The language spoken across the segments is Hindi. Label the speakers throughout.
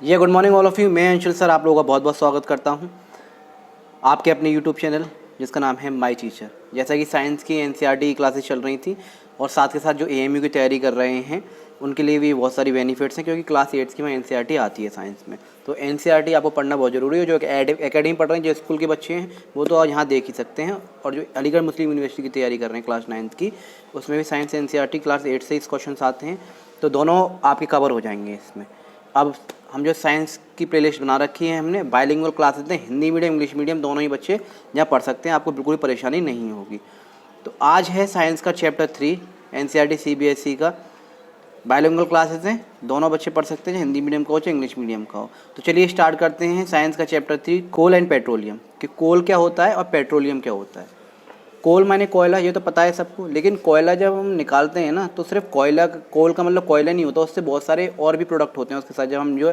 Speaker 1: Good morning all of you. मैं अंशुल सर आप लोगों का बहुत बहुत स्वागत करता हूं आपके अपने यूट्यूब चैनल जिसका नाम है माई टीचर। जैसा कि साइंस की एनसीईआरटी क्लासेस चल रही थी और साथ के साथ जो एएमयू की तैयारी कर रहे हैं उनके लिए भी बहुत सारी बेनिफिट्स हैं, क्योंकि क्लास 8 की में एनसीईआरटी आती है साइंस में। तो एनसीईआरटी आपको पढ़ना बहुत ज़रूरी है। जो एकेडमी पढ़ रहे हैं, जो स्कूल के बच्चे हैं वो तो यहाँ देख ही सकते हैं, और जो अलीगढ़ मुस्लिम यूनिवर्सिटी की तैयारी कर रहे हैं क्लास 9 की, उसमें भी साइंस एनसीईआरटी क्लास 8 से इस क्वेश्चन आते हैं, तो दोनों आपके कवर हो जाएंगे इसमें। अब हम जो साइंस की प्लेलिस्ट बना रखी है हमने, बाइलिंगुअल क्लासेस हैं, हिंदी मीडियम इंग्लिश मीडियम दोनों ही बच्चे यहाँ पढ़ सकते हैं, आपको बिल्कुल भी परेशानी नहीं होगी। तो आज है साइंस का चैप्टर 3 एनसीईआरटी सीबीएसई का। बाइलिंगुअल क्लासेस हैं, दोनों बच्चे पढ़ सकते हैं, हिंदी मीडियम का हो चाहे इंग्लिश मीडियम का हो। तो चलिए स्टार्ट करते हैं साइंस का चैप्टर 3 कोल एंड पेट्रोलियम, कि कोल क्या होता है और पेट्रोलियम क्या होता है। कोल माने कोयला, ये तो पता है सबको, लेकिन कोयला जब हम निकालते हैं ना तो सिर्फ कोयला, कोल का मतलब कोयला नहीं होता, उससे बहुत सारे और भी प्रोडक्ट होते हैं उसके साथ जब हम जो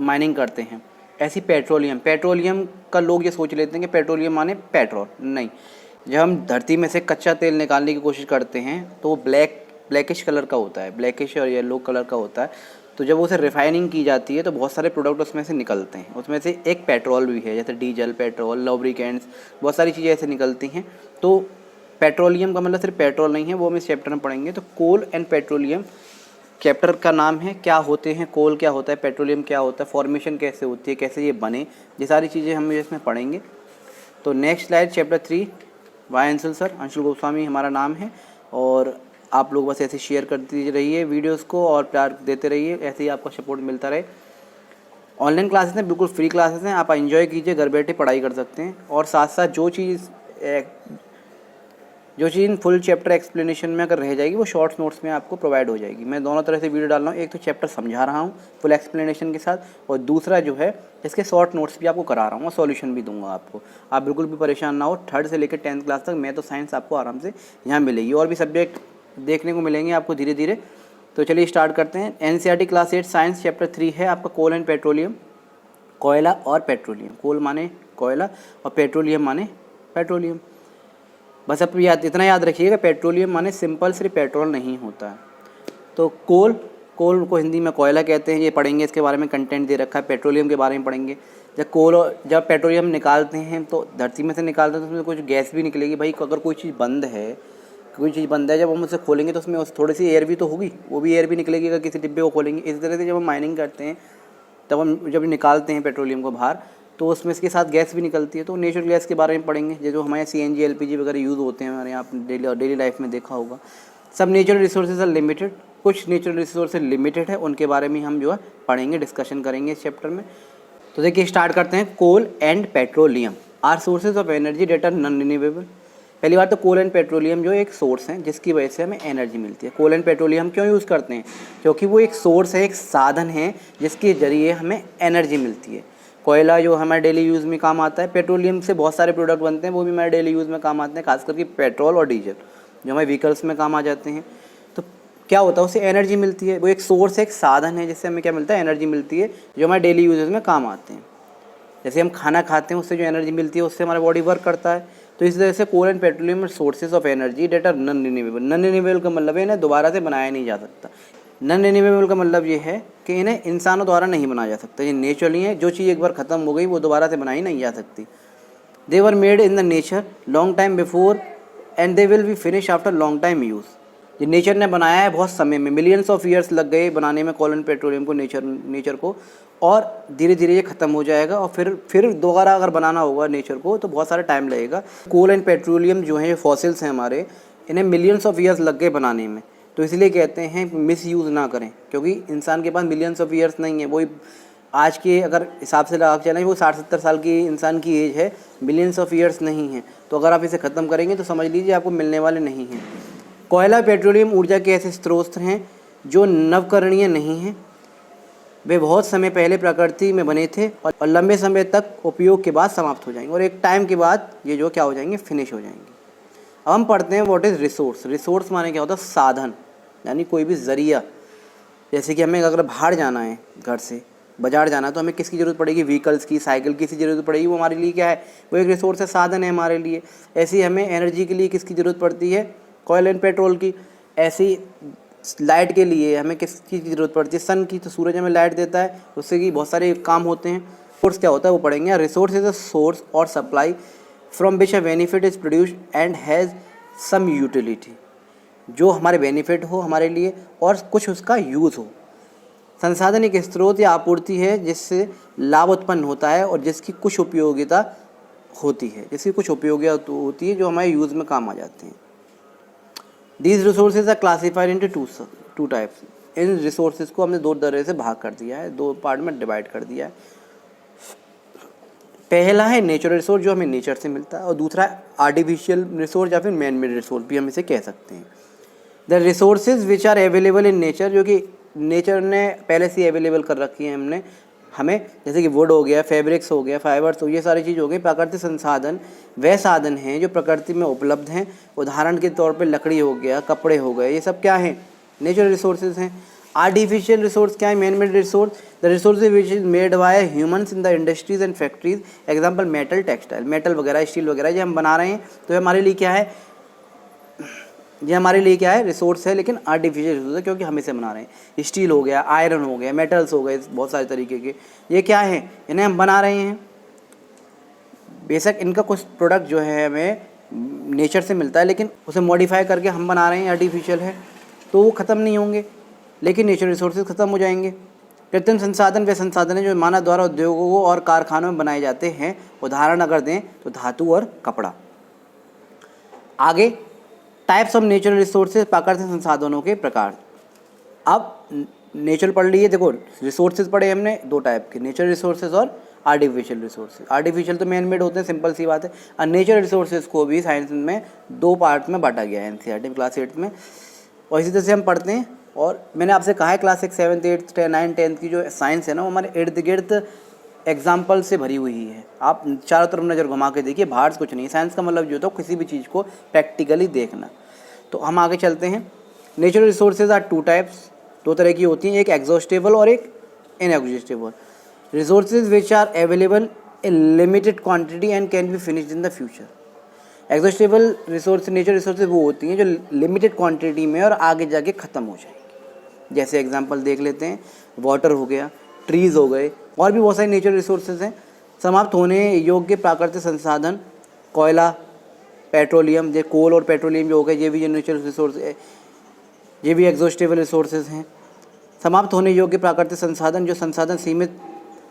Speaker 1: माइनिंग करते हैं। ऐसी पेट्रोलियम, पेट्रोलियम का लोग ये सोच लेते हैं कि पेट्रोलियम माने पेट्रोल, नहीं। जब हम धरती में से कच्चा तेल निकालने की कोशिश करते हैं तो वो ब्लैकिश कलर का होता है, ब्लैकिश और येलो कलर का होता है। तो जब उसे रिफाइनिंग की जाती है तो बहुत सारे प्रोडक्ट उसमें से निकलते हैं, उसमें से एक पेट्रोल भी है, जैसे डीजल, पेट्रोल, लुब्रिकेंट्स, बहुत सारी चीज़ें ऐसे निकलती हैं। तो पेट्रोलियम का मतलब सिर्फ पेट्रोल नहीं है, वो हम इस चैप्टर में पढ़ेंगे। तो कोल एंड पेट्रोलियम चैप्टर का नाम है। क्या होते हैं कोल, क्या होता है पेट्रोलियम, क्या होता है, फॉर्मेशन कैसे होती है, कैसे ये बने, ये सारी चीज़ें हम इसमें पढ़ेंगे। तो next slide chapter 3 by Anshul sir, Anshul Goswami हमारा नाम है। और आप लोग बस ऐसे शेयर करते रहिए वीडियोस को और प्यार देते रहिए, ऐसे ही आपका सपोर्ट मिलता रहे। ऑनलाइन क्लासेस हैं, बिल्कुल फ्री क्लासेस हैं, आप एंजॉय कीजिए, घर बैठे पढ़ाई कर सकते हैं। और साथ साथ जो चीज़ फुल चैप्टर एक्सप्लेनेशन में अगर रह जाएगी वो शॉर्ट्स नोट्स में आपको प्रोवाइड हो जाएगी। मैं दोनों तरह से वीडियो डाल रहा हूँ, एक तो चैप्टर समझा रहा हूँ फुल एक्सप्लेनेशन के साथ, और दूसरा जो है इसके शॉर्ट नोट्स भी आपको करा रहा हूँ और सॉल्यूशन भी दूंगा आपको। आप बिल्कुल भी परेशान ना हो, 3rd से लेकर 10th क्लास तक मैं तो साइंस आपको आराम से यहाँ मिलेगी, और भी सब्जेक्ट देखने को मिलेंगे आपको धीरे धीरे। तो चलिए स्टार्ट करते हैं। एनसीईआरटी क्लास 8 साइंस चैप्टर 3 है आपका कोल एंड पेट्रोलियम, कोयला और पेट्रोलियम। कोल माने कोयला और पेट्रोलियम माने पेट्रोलियम। बस अब इतना याद रखिएगा, पेट्रोलियम माने सिंपल सिर्फ पेट्रोल नहीं होता है। तो कोल को हिंदी में कोयला कहते हैं, ये पढ़ेंगे, इसके बारे में कंटेंट दे रखा है। पेट्रोलियम के बारे में पढ़ेंगे। जब पेट्रोलियम निकालते हैं तो धरती में से निकालते हैं तो उसमें कुछ गैस भी निकलेगी। भाई अगर कोई चीज़ बंद है, जब हम उसे खोलेंगे तो उसमें थोड़ी सी एयर भी तो होगी, वो भी एयर भी निकलेगी अगर किसी डिब्बे को खोलेंगे। इस तरह से जब हम माइनिंग करते हैं तब हम जब निकालते हैं पेट्रोलियम को बाहर, तो उसमें इसके साथ गैस भी निकलती है। तो नेचुरल गैस के बारे में पढ़ेंगे, जो हमारे सीएनजी एलपीजी वगैरह यूज़ होते हैं हमारे यहाँ डेली लाइफ में देखा होगा। सब नेचुरल रिसोर्सेज आर लिमिटेड, कुछ नेचुरल रिसोर्सेज लिमिटेड है, उनके बारे में हम जो है पढ़ेंगे, डिस्कशन करेंगे इस चैप्टर में। तो देखिए स्टार्ट करते हैं। Coal and petroleum are sources of energy that are non renewable. पहली बात तो कोल एंड पेट्रोलियम जो एक सोर्स है जिसकी वजह से हमें एनर्जी मिलती है। कोल एंड पेट्रोलियम क्यों यूज़ करते हैं? क्योंकि वो एक सोर्स है, एक साधन है जिसके ज़रिए हमें एनर्जी मिलती है। कोयला जो हमारे डेली यूज़ में काम आता है, पेट्रोलियम से बहुत सारे प्रोडक्ट बनते हैं, वो भी हमारे डेली यूज़ में काम आते हैं, खास करके पेट्रोल और डीजल जो हमारे व्हीकल्स में काम आ जाते हैं। तो क्या होता है, उससे एनर्जी मिलती है। वो एक सोर्स है, एक साधन है जिससे हमें क्या मिलता है, एनर्जी मिलती है, जो हमारे डेली यूजेज में काम आते हैं। जैसे हम खाना खाते हैं, उससे जो एनर्जी मिलती है उससे हमारा बॉडी वर्क करता है। तो इस तरह से coal and petroleum sources of energy that are non renewable. Non renewable का मतलब है इन्हें दोबारा से बनाया नहीं जा सकता। नॉन रिन्यूएबल का मतलब ये है कि इन्हें इंसानों द्वारा नहीं बनाया जा सकता, ये नेचुरली है। जो चीज़ एक बार ख़त्म हो गई वो दोबारा से बनाई नहीं जा सकती। They were made in the nature long time before and they will be finish after long time use. ये नेचर ने बनाया है बहुत समय में, मिलियंस ऑफ ईयर्स लग गए बनाने में कोल एंड पेट्रोलियम को, नेचर को, और धीरे धीरे ये ख़त्म हो जाएगा। और फिर दोबारा अगर बनाना होगा नेचर को तो बहुत सारा टाइम लगेगा। कोल एंड पेट्रोलियम जो है फॉसिल्स हैं हमारे, इन्हें मिलियंस ऑफ ईयर्स लग गए बनाने में। तो इसलिए कहते हैं मिस यूज़ ना करें, क्योंकि इंसान के पास मिलियंस ऑफ ईयर्स नहीं है। वही आज के अगर हिसाब से लगा चलें, वो 60-70 साल की इंसान की एज है, मिलियंस ऑफ ईयर्स नहीं है। तो अगर आप इसे ख़त्म करेंगे तो समझ लीजिए आपको मिलने वाले नहीं हैं। कोयला पेट्रोलियम ऊर्जा के ऐसे स्रोत हैं जो नवकरणीय नहीं हैं। वे बहुत समय पहले प्रकृति में बने थे और लंबे समय तक उपयोग के बाद समाप्त हो जाएंगे, और एक टाइम के बाद ये जो क्या हो जाएंगे, फिनिश हो जाएंगे। अब हम पढ़ते हैं व्हाट इज़ रिसोर्स। रिसोर्स माने क्या होता है, साधन, यानी कोई भी ज़रिया। जैसे कि हमें अगर बाहर जाना है, घर से बाजार जाना है, तो हमें किसकी ज़रूरत पड़ेगी, व्हीकल्स की, साइकिल की ज़रूरत पड़ेगी। वो हमारे लिए क्या है, वो एक रिसोर्स है, साधन है हमारे लिए। ऐसे ही हमें एनर्जी के लिए किसकी ज़रूरत पड़ती है, कोयल एंड पेट्रोल की। ऐसी लाइट के लिए हमें किस चीज़ की ज़रूरत पड़ती है? सन की। तो सूरज हमें लाइट देता है, उससे कि बहुत सारे काम होते हैं। सोर्स क्या होता है वो पढ़ेंगे। रिसोर्स इज अ सोर्स और supply from which a benefit is produced and has some utility. जो हमारे बेनिफिट हो हमारे लिए और कुछ उसका यूज़ हो। संसाधन एक स्रोत या आपूर्ति है जिससे लाभ उत्पन्न होता है और जिसकी कुछ उपयोगिता होती है, जिसकी कुछ उपयोगिता होती है जो हमारे यूज़ में काम आ जाते हैं। These resources are classified into two types. इन रिसोर्सेज को हमने दो तरह से भाग कर दिया है, दो पार्ट में डिवाइड कर दिया है। पहला है नेचुरल रिसोर्स जो हमें नेचर से मिलता है, और दूसरा है आर्टिफिशियल रिसोर्स या फिर मैन मेड रिसोर्स भी हम इसे कह सकते हैं। The resources which are available in nature, जो कि नेचर ने पहले से अवेलेबल कर रखी है हमने हमें, जैसे कि वुड हो गया, फैब्रिक्स हो गया, फाइबर्स हो, ये सारी चीज़ हो गई। प्राकृतिक संसाधन वह साधन हैं जो प्रकृति में उपलब्ध हैं। उदाहरण के तौर पे लकड़ी हो गया, कपड़े हो गए, ये सब क्या हैं? नेचुरल रिसोर्सेज हैं। आर्टिफिशियल रिसोर्स क्या है? Man made resource. The resources which is made by humans in the industries and factories. Example metal, textile, metal वगैरह, स्टील वगैरह जो हम बना रहे हैं, तो ये हमारे लिए क्या है? ये हमारे लिए क्या है? रिसोर्स है, लेकिन आर्टिफिशियल रिसोर्स है क्योंकि हम इसे बना रहे हैं। स्टील हो गया, आयरन हो गया, मेटल्स हो गए, बहुत सारे तरीके के, ये क्या है? इन्हें हम बना रहे हैं। बेशक इनका कुछ प्रोडक्ट जो है हमें नेचर से मिलता है, लेकिन उसे मॉडिफाई करके हम बना रहे हैं, आर्टिफिशियल है, तो वो ख़त्म नहीं होंगे, लेकिन नेचुरल रिसोर्सेज ख़त्म हो जाएंगे। कृत्रिम संसाधन वे संसाधन हैं जो मानव द्वारा उद्योगों और कारखानों में बनाए जाते हैं। उदाहरण अगर दें तो धातु और कपड़ा। आगे टाइप्स ऑफ नेचुरल रिसोर्सेज, प्राकृतिक संसाधनों के प्रकार। अब नेचुरल पढ़ लिए, देखो रिसोर्सेज पढ़े हमने दो टाइप के, नेचुरल रिसोर्सेज और आर्टिफिशियल रिसोर्सेज। आर्टिफिशियल तो मैन मेड होते हैं, सिंपल सी बात है। और नेचुरल रिसोर्सेज को भी साइंस में दो पार्ट में बांटा गया है एनसीईआरटी क्लास 8 में, और इसी तरह से हम पढ़ते हैं। और मैंने आपसे कहा है क्लास 6, 7, 8, 9, 10 की जो साइंस है ना, वो हमारे इर्द गिर्द एग्जाम्पल से भरी हुई है। आप चारों तरफ नज़र घुमा के देखिए, बाहर से कुछ नहीं। साइंस का मतलब जो होता है किसी भी चीज़ को प्रैक्टिकली देखना। तो हम आगे चलते हैं। Natural resources are two types, दो तरह की होती हैं, एक एग्जॉस्टेबल और एक inexhaustible. Resources which are available in limited quantity and can be finished in the future. Exhaustible resource, natural resources वो होती हैं जो लिमिटेड क्वांटिटी में और आगे जाके ख़त्म हो जाएंगी। जैसे एग्जांपल देख लेते हैं, वाटर हो गया, ट्रीज़ हो गए, और भी बहुत सारे नेचुरल रिसोर्सेज हैं। समाप्त होने योग्य प्राकृतिक संसाधन, कोयला, पेट्रोलियम, ये कोल और पेट्रोलियम जो हो गए, ये भी नेचुरल रिसोर्स है, ये भी एग्जॉस्टेबल रिसोर्सेज हैं। समाप्त होने योग्य प्राकृतिक संसाधन, जो संसाधन सीमित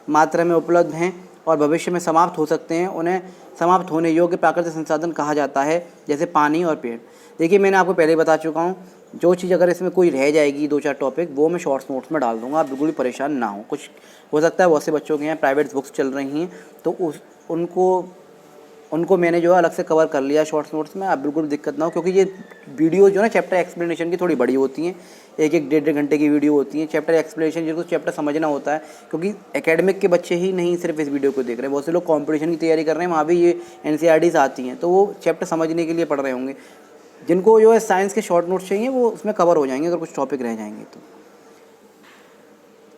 Speaker 1: मात्रा में उपलब्ध हैं और भविष्य में समाप्त हो सकते हैं, उन्हें समाप्त होने योग्य प्राकृतिक संसाधन कहा जाता है, जैसे पानी और पेड़। देखिए मैंने आपको पहले बता चुका हूँ, जो चीज़ अगर इसमें कोई रह जाएगी, दो चार टॉपिक, वो मैं शॉर्ट्स नोट्स में डाल दूँगा, आप बिल्कुल भी परेशान ना हो। कुछ हो सकता है बहुत से बच्चों के यहाँ प्राइवेट बुक्स चल रही हैं, तो उनको मैंने जो है अलग से कवर कर लिया शॉर्ट्स नोट्स में, आप बिल्कुल दिक्कत ना हो। क्योंकि ये वीडियो जो है ना चैप्टर एक्सप्लेनेशन की थोड़ी बड़ी होती हैं, एक एक डेढ़ घंटे की वीडियो होती है। चैप्टर एक्सप्लेनेशन जिनको चैप्टर समझना होता है, क्योंकि एकेडमिक के बच्चे ही नहीं सिर्फ इस वीडियो को देख रहे हैं, बहुत से लोग कॉम्पिटिशन की तैयारी कर रहे हैं, वहाँ भी ये एनसीईआरटीज आती हैं, तो वो चैप्टर समझने के लिए पढ़ रहे होंगे। जिनको जो है साइंस के शॉर्ट नोट्स चाहिए वो उसमें कवर हो जाएंगे अगर कुछ टॉपिक रह जाएंगे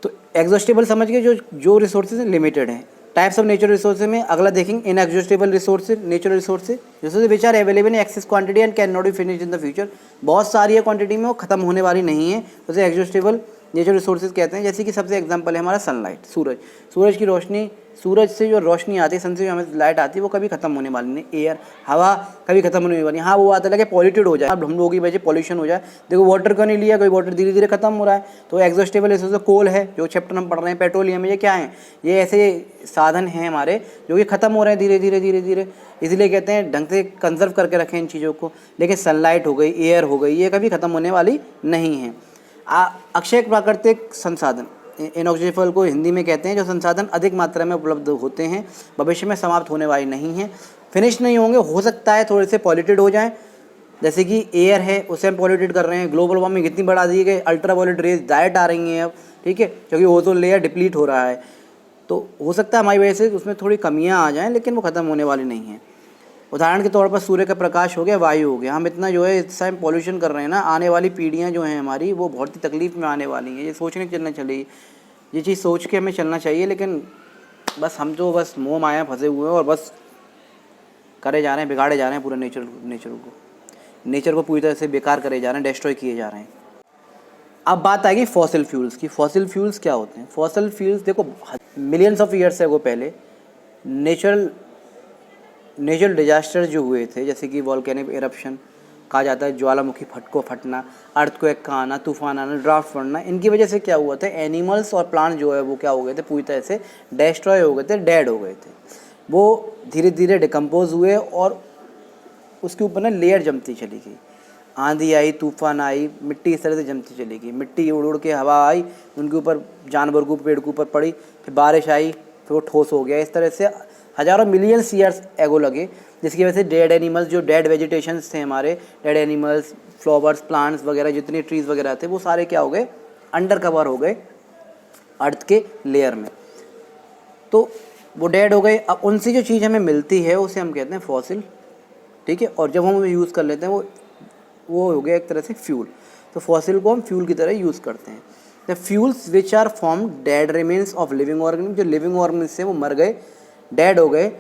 Speaker 1: तो एग्जॉस्टेबल समझ के जो रिसोर्सेज लिमिटेड हैं। टाइप्स ऑफ नेचुरल रिसोर्सेज में अगला देखेंगे inexhaustible resources, natural resources which are available in excess quantity and can not be finished in the future. बहुत सारी है क्वांटिटी में, वो खत्म होने वाली नहीं है, उसे एग्जॉस्टेबल नेचुरल रिसोर्सेज कहते हैं। जैसे कि सबसे एग्जांपल है हमारा सनलाइट, सूरज की रोशनी, सूरज से जो रोशनी आती है, सन से जो हमें लाइट आती है, वो कभी खत्म होने वाली नहीं। एयर, हवा कभी खत्म होने वाली। हाँ वो आता है कि पॉल्यूटेड हो जाए, अब हम लोगों की वजह पॉल्यूशन हो जाए। देखो वाटर क्यों नहीं लिया, कोई वाटर धीरे धीरे खत्म हो रहा है। तो एग्जॉस्टेबल रिसोर्सेज कोल है जो चैप्टर हम पढ़ रहे हैं, पेट्रोलियम है, ये क्या है? ये ऐसे साधन हैं हमारे जो कि ख़त्म हो रहे हैं धीरे धीरे, इसलिए कहते हैं ढंग से कंजर्व करके रखें इन चीज़ों को। लेकिन सनलाइट हो गई, एयर हो गई, ये कभी ख़त्म होने वाली नहीं है। अक्षय प्राकृतिक संसाधन, इनएग्जॉस्टेबल को हिंदी में कहते हैं, जो संसाधन अधिक मात्रा में उपलब्ध होते हैं, भविष्य में समाप्त होने वाली नहीं हैं, फिनिश नहीं होंगे, हो सकता है थोड़े से पॉल्यूटेड हो जाएं। जैसे कि एयर है, उसे हम पॉल्यूटेड कर रहे हैं, ग्लोबल वार्मिंग इतनी बढ़ा दी है कि अल्ट्रा वायलेट रेज डायरेक्ट आ रही हैं अब, ठीक है, क्योंकि ओजोन लेयर डिप्लीट हो रहा है। तो हो सकता है हमारी वजह से उसमें थोड़ी कमियाँ आ जाएँ, लेकिन वो ख़त्म होने वाली नहीं हैं। उदाहरण के तौर पर सूर्य का प्रकाश हो गया, वायु हो गया। हम इतना जो है इस टाइम पॉल्यूशन कर रहे हैं ना, आने वाली पीढ़ियाँ जो हैं हमारी, वो बहुत ही तकलीफ़ में आने वाली हैं। ये सोचने चलना चाहिए, ये चीज़ सोच के हमें चलना चाहिए, लेकिन बस हम तो बस मोह माया फंसे हुए हैं और बस करे जा रहे हैं, बिगाड़े जा रहे हैं पूरे नेचर को पूरी तरह से बेकार करे जा रहे हैं, डिस्ट्रॉय किए जा रहे हैं। अब बात आएगी फॉसिल फ्यूल्स की। फॉसिल फ्यूल्स क्या होते हैं? फॉसिल फ्यूल्स देखो मिलियंस ऑफ ईयर्स एगो पहले नेचुरल डिजास्टर जो हुए थे, जैसे कि वॉल्केनिक इरप्शन कहा जाता है, ज्वालामुखी को फटना, अर्थक्वेक का आना, तूफान आना, ड्राफ्ट पड़ना, इनकी वजह से क्या हुआ था, एनिमल्स और प्लांट जो है वो क्या हो गए थे, पूरी तरह से डिस्ट्रॉय हो गए थे, डेड हो गए थे। वो धीरे धीरे डिकम्पोज हुए और उसके ऊपर ना लेयर जमती चली गई। आंधी आई, तूफान आई, मिट्टी इस तरह से जमती चली गई, मिट्टी उड़ उड़ के हवा आई, उनके ऊपर जानवर को पेड़ के ऊपर पड़ी, फिर बारिश आई, फिर वो ठोस हो गया। इस तरह से हज़ारों मिलियंस ईयर्स एगो लगे, जिसकी वजह से डेड एनिमल्स, जो डेड वेजिटेशंस थे हमारे, डेड एनिमल्स, फ्लावर्स, प्लांट्स वगैरह, जितने ट्रीज़ वगैरह थे, वो सारे क्या हो गए, अंडर कवर हो गए अर्थ के लेयर में, तो वो डेड हो गए। अब उनसे जो चीज़ हमें मिलती है उसे हम कहते हैं फॉसिल, ठीक है। और जब हम यूज़ कर लेते हैं वो हो गया एक तरह से फ्यूल। तो फॉसिल को हम फ्यूल की तरह यूज़ करते हैं। The fuels which are form dead remains of living organism, जो लिविंग ऑर्गेनिज्म से वो मर गए, डेड हो गए,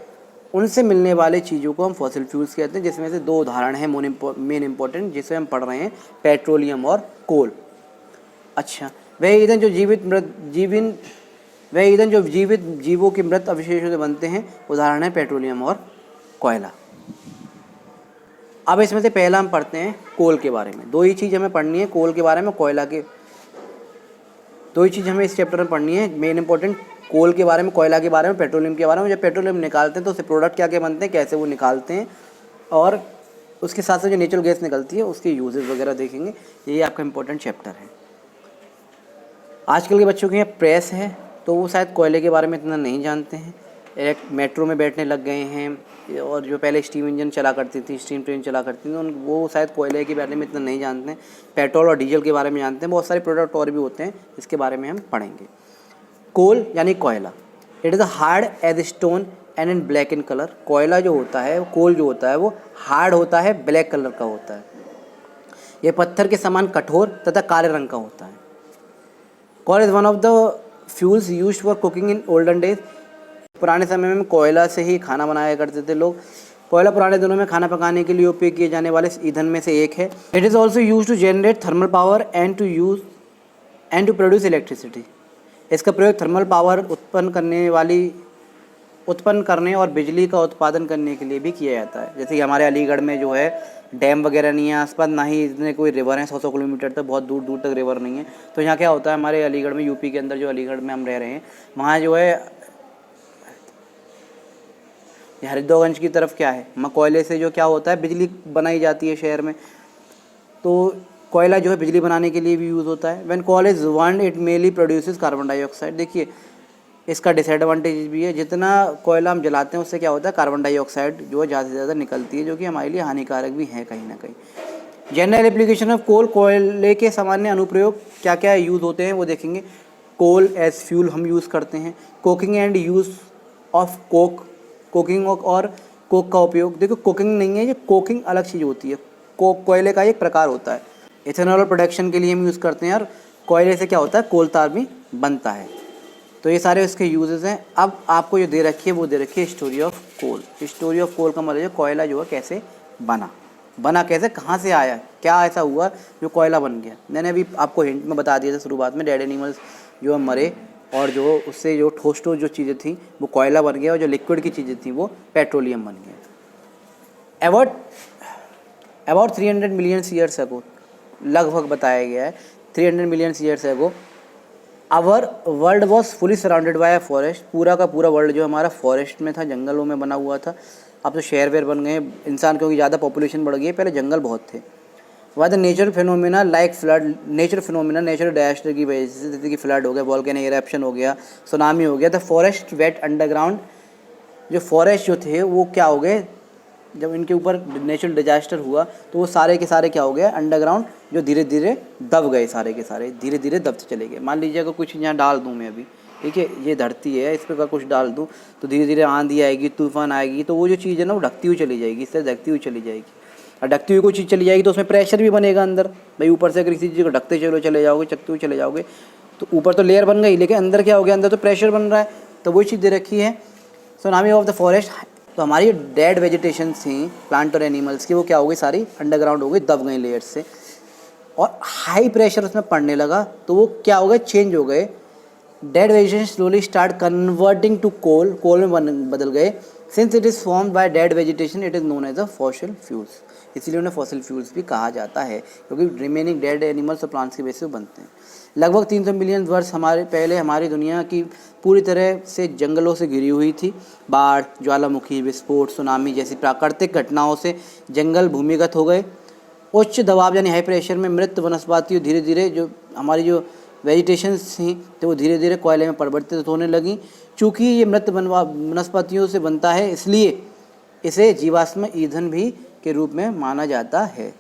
Speaker 1: उनसे मिलने वाले चीज़ों को हम फॉसिल फ्यूल्स कहते हैं, जिसमें से 2 उदाहरण हैं मेन इंपॉर्टेंट, जिसे हम पढ़ रहे हैं, पेट्रोलियम और कोल। अच्छा, वह ईंधन जो जीवित जीवों के मृत अवशेषों से बनते हैं, उदाहरण है पेट्रोलियम और कोयला। अब इसमें से पहला हम पढ़ते हैं कोल के बारे में। 2 ही चीज़ हमें पढ़नी है, कोल के बारे में, कोयला के, 2 ही चीज़ हमें इस चैप्टर में पढ़नी है मेन इंपॉर्टेंट, कोल के बारे में, कोयला के बारे में, पेट्रोलियम के बारे में। जब पेट्रोलियम निकालते हैं तो उससे प्रोडक्ट क्या क्या बनते हैं, कैसे वो निकालते हैं, और उसके साथ साथ जो नेचुरल गैस निकलती है उसके यूजेस वगैरह देखेंगे। यही आपका इंपॉर्टेंट चैप्टर है। आजकल के बच्चों के यहाँ प्रेस है तो वो शायद कोयले के बारे में इतना नहीं जानते हैं, मेट्रो में बैठने लग गए हैं, और जो पहले स्टीम इंजन चला करती थी, स्टीम ट्रेन चला करती थी, वो शायद कोयले के बारे में इतना नहीं जानते हैं, पेट्रोल और डीजल के बारे में जानते हैं। बहुत सारे प्रोडक्ट और भी होते हैं, इसके बारे में हम पढ़ेंगे। कोल यानी कोयला, it is a hard as stone and in black in colour. कोयला जो होता है, कोल जो होता है, वो हार्ड होता है, ब्लैक कलर का होता है। यह पत्थर के समान कठोर तथा काले रंग का होता है। Coal is one of the fuels used for cooking in olden days. पुराने समय में कोयला से ही खाना बनाया करते थे लोग। कोयला पुराने दिनों में खाना पकाने के लिए उपयोग किए जाने वाले ईंधन में से एक है। It is also use to generate thermal power and to produce electricity. इसका प्रयोग थर्मल पावर उत्पन्न करने और बिजली का उत्पादन करने के लिए भी किया जाता है। जैसे कि हमारे अलीगढ़ में जो है डैम वगैरह नहीं है आसपास, ना ही इतने कोई रिवर हैं, 100 किलोमीटर तक, बहुत दूर दूर तक रिवर नहीं है। तो यहाँ क्या होता है, हमारे अलीगढ़ में, यूपी के अंदर जो अलीगढ़ में हम रह रहे हैं, वहाँ जो है हरिद्वारगंज की तरफ क्या है, वहाँ कोयले से जो क्या होता है, बिजली बनाई जाती है शहर में। तो कोयला जो है बिजली बनाने के लिए भी यूज़ होता है। When coal is burned it mainly produces carbon dioxide. देखिए इसका डिसएडवांटेज भी है, जितना कोयला हम जलाते हैं उससे क्या होता है, कार्बन डाइऑक्साइड जो है ज़्यादा से ज़्यादा निकलती है, जो कि हमारे लिए हानिकारक भी है कहीं ना कहीं। जनरल एप्लीकेशन ऑफ कोल, कोयले के सामान्य अनुप्रयोग क्या क्या यूज़ होते हैं वो देखेंगे। कोल एज फ्यूल हम यूज़ करते हैं। Coking and use of cooking और कोक का उपयोग। देखो कुकिंग नहीं है, ये कोकिंग अलग चीज़ होती है, कोयले का एक प्रकार होता है। इथेनॉल प्रोडक्शन के लिए हम यूज़ करते हैं, और कोयले से क्या होता है, कोल तार भी बनता है। तो ये सारे उसके यूजेस हैं। अब आपको जो दे रखी है वो दे रखी है story of coal. Story of coal का मतलब है कोयला जो है कैसे बना कैसे, कहाँ से आया, क्या ऐसा हुआ जो कोयला बन गया। मैंने अभी आपको हिंट में बता दिया था शुरुआत में, डेड एनिमल्स जो मरे और जो उससे जो ठोस जो चीज़ें थी वो कोयला बन गया, और जो लिक्विड की चीज़ें थी वो पेट्रोलियम बन गया। अबाउट 300 मिलियन ईयर्स अगो, लगभग बताया गया है 300 million years ago, our world was fully surrounded by a forest. पूरा का पूरा वर्ल्ड जो हमारा फॉरेस्ट में था, जंगलों में बना हुआ था। अब तो शहर वेर बन गए इंसान, क्योंकि ज़्यादा पॉपुलेशन बढ़ गई है, पहले जंगल बहुत थे। Why the natural phenomena like flood, natural disaster की वजह से, जैसे कि फ्लड हो गया, वॉल्केनिक इरप्शन हो गया, सुनामी हो गया। द फॉरेस्ट वेट अंडरग्राउंड, जो फॉरेस्ट जो थे वो क्या हो गए, जब इनके ऊपर नेचुरल डिजास्टर हुआ तो वो सारे के सारे क्या हो गए, अंडरग्राउंड, जो धीरे धीरे दब गए, सारे के सारे धीरे धीरे दबते चले गए। मान लीजिए अगर कुछ यहाँ डाल दूँ मैं अभी, ठीक है, ये धरती है, इस पर अगर कुछ डाल दूँ तो धीरे धीरे आंधी आएगी, तूफान आएगी, तो वो जो चीज़ है ना वो ढकती हुई चली जाएगी, इससे ढकती हुई चली जाएगी। और ढकती हुई कोई चीज़ चली जाएगी तो उसमें प्रेशर भी बनेगा अंदर। भाई ऊपर से अगर किसी चीज़ को ढकते चले जाओगे, चकते हुए चले जाओगे, तो ऊपर तो लेयर बन गई, लेकिन अंदर क्या हो गया, अंदर तो प्रेशर बन रहा है। तो वही चीज़ दे रखी है सुनामी ऑफ द फॉरेस्ट। तो हमारी डेड वेजिटेशन थी प्लांट और एनिमल्स की, वो क्या हो गई, सारी अंडरग्राउंड हो गई, दब गई लेयर से। और हाई प्रेशर उसमें पड़ने लगा तो वो क्या हो गए, चेंज हो गए। Dead vegetation slowly start converting to coal, coal में बदल गए। Since it is formed by dead vegetation it is known as a fossil fuels, इसलिए उन्हें फॉसिल फ्यूल्स भी कहा जाता है, क्योंकि रिमेनिंग डेड एनिमल्स और प्लांट्स के बेस पे बनते हैं। लगभग 300 मिलियन वर्ष पहले हमारी दुनिया की पूरी तरह से जंगलों से घिरी हुई थी। बाढ़, ज्वालामुखी, विस्फोट, सुनामी जैसी प्राकृतिक घटनाओं से जंगल भूमिगत हो गए। उच्च दबाव यानी हाई प्रेशर में मृत वनस्पतियों धीरे धीरे जो हमारी जो वेजिटेशंस थी तो वो धीरे धीरे कोयले में परिवर्तित होने लगी। चूँकि ये मृत वनस्पतियों से बनता है इसलिए इसे जीवाश्म ईंधन भी के रूप में माना जाता है।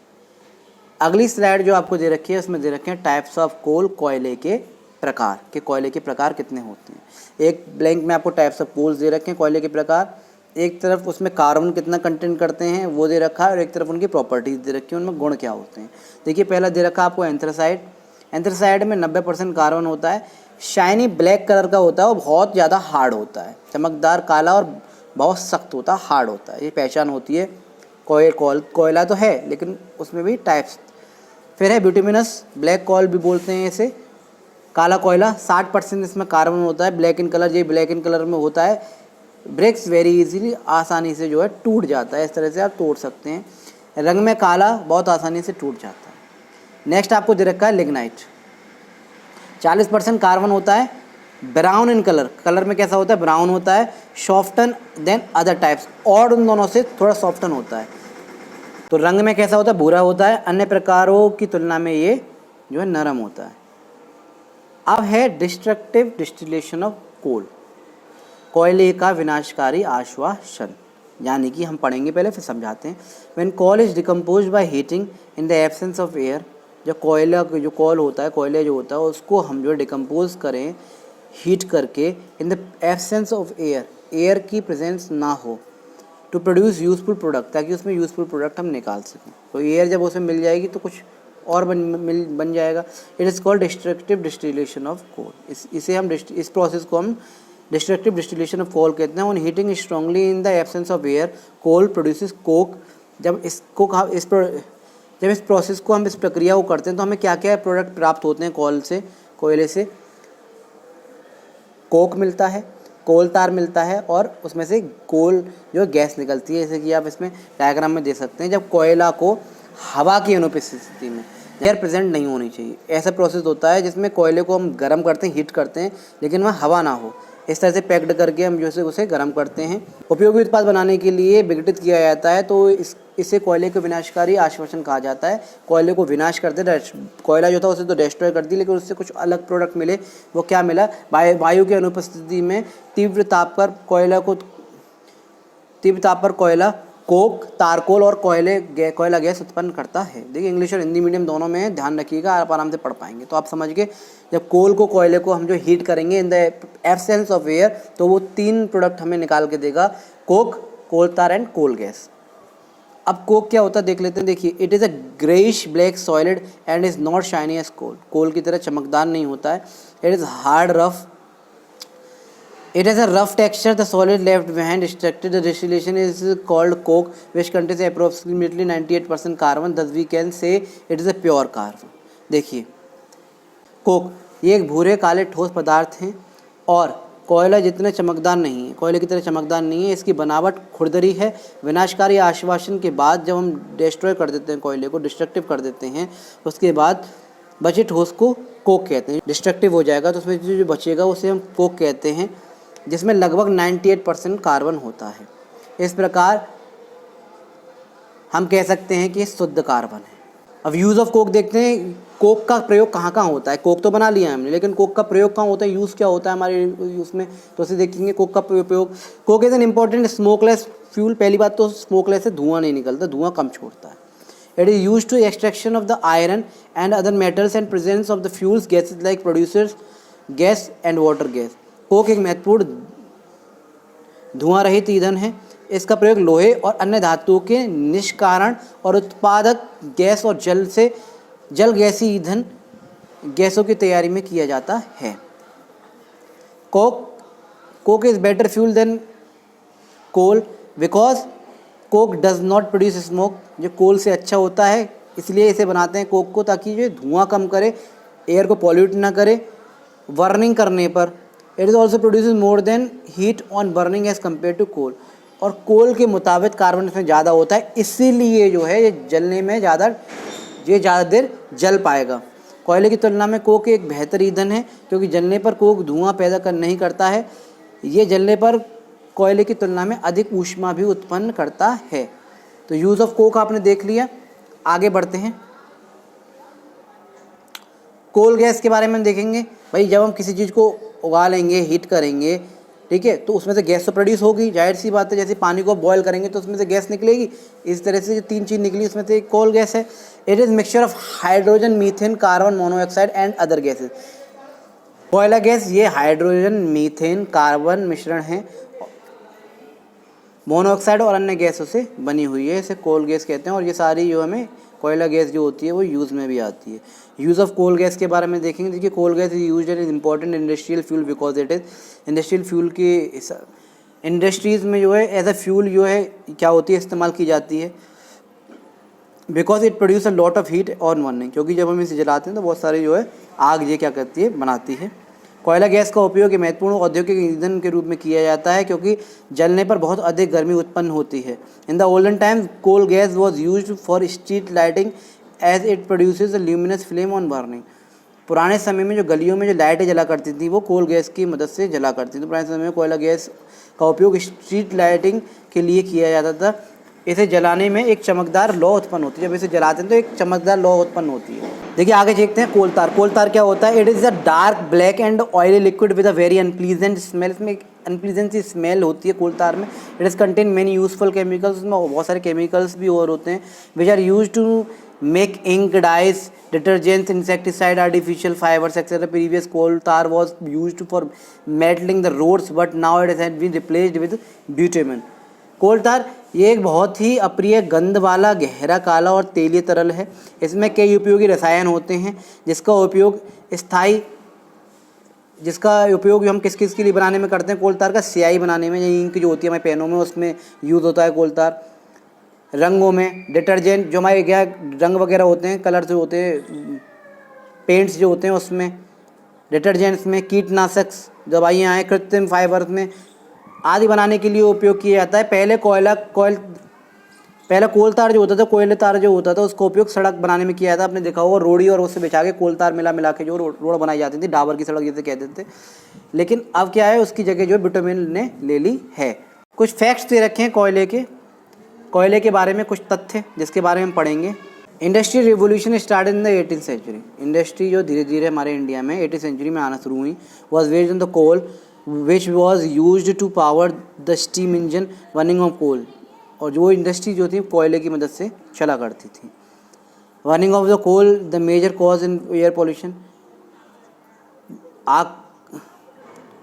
Speaker 1: अगली स्लाइड जो आपको दे रखी है उसमें दे रखे हैं टाइप्स ऑफ कोल, कोयले के प्रकार, के कोयले के प्रकार कितने होते हैं। एक ब्लैंक में आपको टाइप्स ऑफ कोल्स दे रखे हैं कोयले के प्रकार, एक तरफ उसमें कार्बन कितना कंटेंट करते हैं वो दे रखा है और एक तरफ उनकी प्रॉपर्टीज़ दे रखी है, उनमें गुण क्या होते हैं। देखिए पहला दे रखा है आपको एंथ्रासाइड। एंथ्रासाइड में 90% कार्बन होता है, शाइनी ब्लैक कलर का होता है और बहुत ज़्यादा हार्ड होता है, चमकदार काला और बहुत सख्त होता है, हार्ड होता है। ये पहचान होती है। कोयला तो है लेकिन उसमें भी टाइप्स। फिर है ब्यूटिमिनस, ब्लैक कोल भी बोलते हैं इसे, काला कोयला। 60% इसमें कार्बन होता है, ब्लैक इन कलर, ये ब्लैक इन कलर में होता है। ब्रेक्स वेरी इजीली, आसानी से जो है टूट जाता है, इस तरह से आप तोड़ सकते हैं। रंग में काला, बहुत आसानी से टूट जाता है। नेक्स्ट आपको दे रखा है लिग्नाइट। 40% कार्बन होता है, ब्राउन इन कलर, कलर में कैसा होता है, ब्राउन होता है। सॉफ्टन देन अदर टाइप्स, और उन दोनों से थोड़ा सॉफ्टन होता है। तो रंग में कैसा होता है, भूरा होता है, अन्य प्रकारों की तुलना में ये जो है नरम होता है। अब है डिस्ट्रक्टिव डिस्टिलेशन ऑफ कोल, कोयले का विनाशकारी आश्वासन, यानी कि हम पढ़ेंगे पहले फिर समझाते हैं। When coal is decomposed by heating in the absence of air, जब कोयला जो कोल होता है, कोयले जो होता है उसको हम जो डिकम्पोज करें हीट करके, इन the absence of air, air की प्रेजेंस ना हो, टू प्रोड्यूस यूजफुल प्रोडक्ट, ताकि उसमें यूजफुल प्रोडक्ट हम निकाल सकें। तो एयर जब उसमें मिल जाएगी तो कुछ और बन जाएगा। It is called destructive distillation of coal. इस प्रोसेस को हम डिस्ट्रक्टिव डिस्टिलेशन ऑफ कोल कहते हैं। On heating strongly in the absence of air, coal produces coke. जब इस प्रोसेस को हम इस प्रक्रिया को करते हैं तो हमें क्या क्या प्रोडक्ट प्राप्त होते हैं कोयले से। कोक मिलता है, कोल तार मिलता है और उसमें से कोल जो गैस निकलती है, जैसे कि आप इसमें डायग्राम में दे सकते हैं। जब कोयला को हवा की अनुपस्थिति में, एयर प्रेजेंट नहीं होनी चाहिए, ऐसा प्रोसेस होता है जिसमें कोयले को हम गर्म करते हैं, हीट करते हैं, लेकिन वहाँ हवा ना हो, इस तरह से पैक्ड करके हम जो उसे गर्म करते हैं। उपयोगी उत्पाद बनाने के लिए विघटित किया जाता है, तो इसे कोयले को विनाशकारी आश्वासन कहा जाता है। कोयले को विनाश करते, कोयला जो था उसे तो डिस्ट्रॉय कर दी, लेकिन उससे कुछ अलग प्रोडक्ट मिले। वो क्या मिला, वायु की अनुपस्थिति में तीव्र ताप पर कोयला कोक, तारकोल और कोयला गैस उत्पन्न करता है। देखिए इंग्लिश और हिंदी मीडियम दोनों में है, ध्यान रखिएगा, आप आराम से पढ़ पाएंगे। तो आप समझ गए, जब कोयले को हम जो हीट करेंगे इन द एब्सेंस ऑफ एयर, तो वो 3 प्रोडक्ट हमें निकाल के देगा, coke, coal tar and coal gas. अब कोक क्या होता है देख लेते हैं। देखिए it is a greyish black solid and is not shiny as coal, coal की तरह चमकदार नहीं होता है। It is hard rough, it has a rough texture, the solid left behind extracted the distillation is called coke, which contains approximately 98% carbon, thus we can say it is a pure carbon। देखिए कोक ये एक भूरे काले ठोस पदार्थ हैं और कोयला जितने चमकदार नहीं है, कोयले की तरह चमकदार नहीं है। इसकी बनावट खुरदरी है। विनाशकारी आश्वासन के बाद जब हम डिस्ट्रॉय कर देते हैं कोयले को, डिस्ट्रक्टिव कर देते हैं, उसके बाद बचे ठोस को कोक कहते हैं। डिस्ट्रक्टिव हो जाएगा तो उसमें जो बचेगा उसे हम कोक कहते हैं, जिसमें लगभग 98% कार्बन होता है। इस प्रकार हम कह सकते हैं कि शुद्ध कार्बन है। अब यूज़ ऑफ कोक देखते हैं, कोक का प्रयोग कहाँ कहाँ होता है। कोक तो बना लिया हमने, लेकिन कोक का प्रयोग कहाँ होता है, यूज़ क्या होता है हमारे यूज़ में, तो उसे देखेंगे कोक का प्रयोग। Coke is an important smokeless fuel. पहली बात तो स्मोकलेस से धुआं नहीं निकलता, धुआं कम छोड़ता है। It is use to extraction of the iron and other metals and presence of the fuels gases like producers gas and water gas. Coke एक महत्वपूर्ण धुआं रहित ईंधन है। इसका प्रयोग लोहे और अन्य धातुओं के निष्कारण और उत्पादक गैस और जल गैसीय ईंधन गैसों की तैयारी में किया जाता है। Coke is better fuel than coal because coke does not produce smoke. जो कोल से अच्छा होता है इसलिए इसे बनाते हैं कोक को, ताकि जो धुआं कम करे, एयर को पॉल्यूट ना करे बर्निंग करने पर। It is also produces more than heat on burning as compare to coal, और कोल के मुताबिक कार्बन इसमें ज़्यादा होता है, इसीलिए जो है ये जलने में ज़्यादा देर जल पाएगा। कोयले की तुलना में कोक एक बेहतर ईंधन है, क्योंकि जलने पर कोक धुआं पैदा नहीं करता है। ये जलने पर कोयले की तुलना में अधिक ऊष्मा भी उत्पन्न करता है। तो यूज़ ऑफ कोक आपने देख लिया। आगे बढ़ते हैं, कोल गैस के बारे में देखेंगे। भाई जब हम किसी चीज़ को उगा लेंगे, हीट करेंगे, ठीक है, तो उसमें से गैस तो प्रोड्यूस होगी, जाहिर सी बात है। जैसे पानी को बॉयल करेंगे तो उसमें से गैस निकलेगी, इस तरह से जो 3 चीज़ निकली उसमें से एक कोल गैस है। It is mixture of hydrogen, methane, carbon monoxide and other gases. कोयला गैस ये हाइड्रोजन, मीथेन, कार्बन मिश्रण है, मोनोऑक्साइड और अन्य गैसों से बनी हुई है, इसे कोल गैस कहते हैं। और ये सारी जो हमें कोयला गैस जो होती है वो यूज़ में भी आती है। यूज़ ऑफ कोल गैस के बारे में देखेंगे। देखिए, coal gas is used as important industrial fuel because it is industrial fuel की इंडस्ट्रीज़ में जो है एज अ फ्यूल जो है क्या होती है, इस्तेमाल की जाती है। Because it produce a lot of heat on burning, क्योंकि जब हम इसे जलाते हैं तो बहुत सारी जो है आग ये क्या करती है, बनाती है। कोयला गैस का उपयोग एक महत्वपूर्ण औद्योगिक ईंधन के रूप में किया जाता है, क्योंकि जलने पर बहुत अधिक गर्मी उत्पन्न होती है। In the olden times coal gas was used for street lighting as it produces a luminous flame on burning. पुराने समय में जो गलियों में जो लाइटें जला करती थी वो कोल गैस की मदद से जला करती थी। पुराने समय में कोयला गैस का उपयोग स्ट्रीट लाइटिंग के लिए किया जाता था। इसे जलाने में एक चमकदार लौ उत्पन्न होती है। जब इसे जलाते हैं तो एक चमकदार लौ उत्पन्न होती है। देखिए आगे देखते हैं कोल तार। कोल तार क्या होता है? It is a dark black and oily liquid with a very unpleasant smell. इसमें एक अनप्लीजेंट सी स्मेल होती है कोल तार में। It is contain many useful chemicals. उसमें बहुत सारे केमिकल्स भी और होते हैं which are use to make ink, dyes, detergents, insecticide, artificial fibers, etc. Previous coal tar was used for mantling the roads, but now it has been replaced with bitumen. कोल तार ये एक बहुत ही अप्रिय गंध वाला गहरा काला और तेलीय तरल है। इसमें कई उपयोगी रसायन होते हैं जिसका उपयोग हम किस किस के लिए बनाने में करते हैं? कोल तार का स्याही बनाने में, या इंक जो होती है हमारे पेनों में उसमें यूज़ होता है कोल तार। रंगों में, डिटर्जेंट जो हमारे क्या रंग वगैरह होते हैं, कलर जो होते हैं, पेंट्स जो होते हैं उसमें, डिटर्जेंट्स में, कीटनाशक दवाइयाँ हैं, कृत्रिम फाइबर में आदि बनाने के लिए उपयोग किया जाता है। पहले कोल तार जो होता था, कोयले तार जो होता था, उसका उपयोग सड़क बनाने में किया जाता। आपने देखा होगा रोड़ी और उससे बिछा के कोल तार मिला के जो रोड बनाई जाती थी, डाबर की सड़क जिसे कहते थे। लेकिन अब क्या है, उसकी जगह जो है बिटुमेन ने ले ली है। कुछ फैक्ट्स दे रखे हैं कोयले के बारे में, कुछ तथ्य जिसके बारे में हम पढ़ेंगे। Industrial revolution start in the 18th century. Industry जो धीरे धीरे हमारे इंडिया में 18th सेंचुरी में आना शुरू हुई। Was based on the coal which was used to power the steam engine running of coal. और जो इंडस्ट्री जो थी कोयले की मदद से चला करती थी। Running of the coal the major cause in air pollution. आग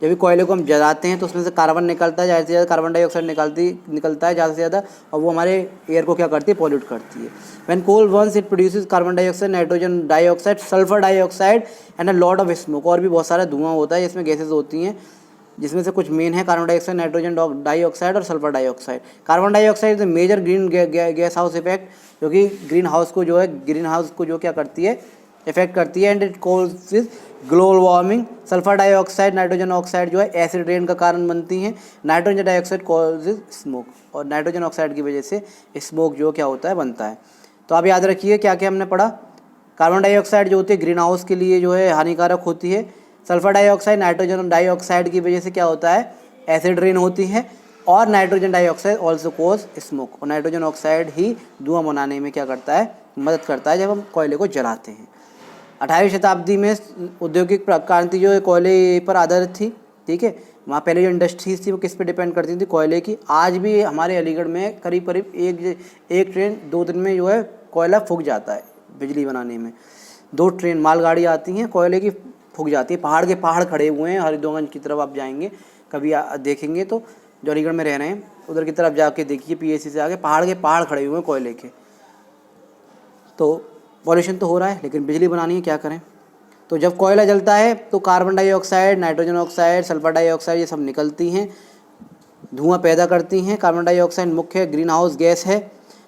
Speaker 1: जब भी कोयले को हम जलाते हैं तो उसमें से कार्बन निकलता है, ज़्यादा से ज़्यादा कार्बन डाइऑक्साइड निकलता है ज़्यादा से ज़्यादा, और वो हमारे एयर को क्या करती है, पॉल्यूट करती है। When coal burns it produces carbon dioxide, nitrogen dioxide, sulphur dioxide and a lot of smoke. और भी बहुत सारा धुआं होता है, इसमें गैसेज होती हैं, जिसमें से कुछ मेन है कार्बन डाइऑक्साइड, नाइट्रोजन डाइऑक्साइड और sulphur dioxide. Carbon dioxide is the major green gas house effect, जो कि ग्रीन हाउस को जो क्या करती है, इफेक्ट करती है। And it causes global warming. Sulphur dioxide, nitrogen oxide जो है एसिड रेन का कारण बनती हैं। नाइट्रोजन डाइऑक्साइड कॉजेज स्मोक, और नाइट्रोजन ऑक्साइड की वजह से स्मोक जो क्या होता है, बनता है। तो आप याद रखिए क्या क्या हमने पढ़ा। कार्बन डाइऑक्साइड जो होती है ग्रीन हाउस के लिए जो है हानिकारक होती है। सल्फर डाइऑक्साइड नाइट्रोजन डाइऑक्साइड की वजह से क्या होता है, एसिड रेन होती है। और नाइट्रोजन डाइऑक्साइड ऑल्सो कोज स्मोक। और नाइट्रोजन ऑक्साइड ही धुआं बनाने में क्या करता है, मदद करता है जब हम कोयले को जलाते हैं। 18वीं शताब्दी में औद्योगिक क्रांति जो है कोयले पर आधारित थी, ठीक है। वहाँ पहले जो इंडस्ट्रीज थी वो किस पे डिपेंड करती थी, कोयले की। आज भी हमारे अलीगढ़ में करीब एक ट्रेन 2 दिन में जो है कोयला फूक जाता है बिजली बनाने में। 2 ट्रेन मालगाड़ी आती हैं कोयले की, फूक जाती है। पहाड़ के पहाड़ खड़े हुए हैं हरिद्वारगंज की तरफ, आप जाएंगे कभी देखेंगे तो, जो अलीगढ़ में रह रहे हैं उधर की तरफ जाके देखिए, PAC से आगे पहाड़ के पहाड़ खड़े हुए हैं कोयले के। तो पॉल्यूशन तो हो रहा है, लेकिन बिजली बनानी है, क्या करें। तो जब कोयला जलता है तो carbon dioxide, nitrogen oxide, sulphur dioxide ये सब निकलती हैं, धुआं पैदा करती हैं। कार्बन डाइऑक्साइड मुख्य ग्रीन हाउस गैस है।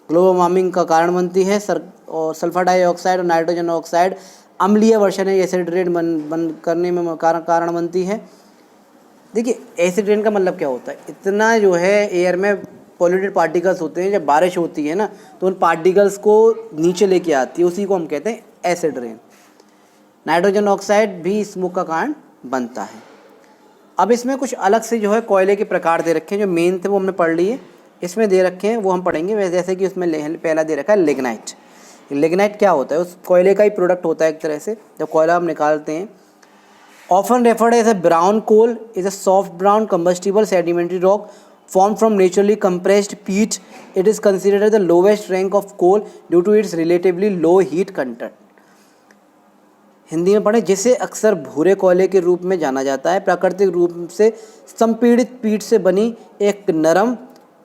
Speaker 1: ग्लोबल वार्मिंग का कारण बनती है। और सल्फर डाइऑक्साइड और नाइट्रोजन ऑक्साइड अम्लीय वर्षण है, एसिड रेन बन करने में कारण बनती है। देखिए एसिड रेन का मतलब क्या होता है, इतना जो है एयर में पॉल्यूटेड पार्टिकल्स होते हैं, जब बारिश होती है ना तो उन पार्टिकल्स को नीचे लेके आती है, उसी को हम कहते हैं एसिड रेन। नाइट्रोजन ऑक्साइड भी स्मोक का कारण बनता है। अब इसमें कुछ अलग से जो है कोयले के प्रकार दे रखे हैं, जो मेन थे वो हमने पढ़ लिए, इसमें दे रखे हैं वो हम पढ़ेंगे। वैसे जैसे कि उसमें पहला दे रखा है लिग्नाइट। लिग्नाइट क्या होता है, उस कोयले का ही प्रोडक्ट होता है एक तरह से, जब कोयला हम निकालते हैं। Often referred as a brown coal, is a soft brown combustible sedimentary rock formed from naturally compressed peat. It is considered the lowest rank of coal due to its relatively low heat content. Hindi में पढ़ें, जिसे अक्सर भूरे कोयले के रूप में जाना जाता है। प्राकृतिक रूप से संपीड़ित पीट से बनी एक नरम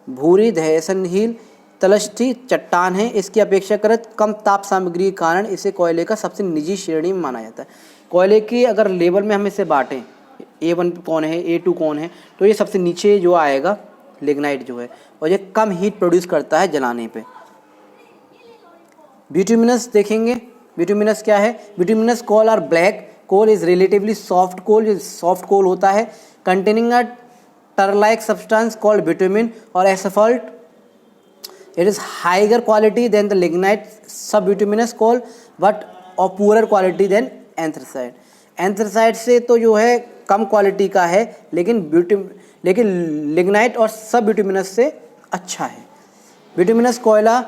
Speaker 1: भूरी दहनशील तलष्टी चट्टान है। इसकी अपेक्षाकृत कम ताप सामग्री के कारण इसे कोयले का सबसे निजी श्रेणी में माना जाता है। कोयले की अगर लेवल में हम इसे बांटें, A1 कौन है, A2 कौन है, तो ये सबसे नीचे जो आएगा लिग्नाइट जो है, और ये कम हीट प्रोड्यूस करता है जलाने पे। बिटुमिनस देखेंगे, बिटुमिनस क्या है। बिटुमिनस कोल और black coal is relatively soft coal, जो सॉफ्ट कोल होता है, containing a tar like substance called bitumen और asphalt. It is higher quality than the lignite sub bituminous coal but of poor quality than anthracite. Anthracite से तो जो है कम क्वालिटी का है, लेकिन लिग्नाइट और सब बिटुमिनस से अच्छा है। बिटुमिनस कोयला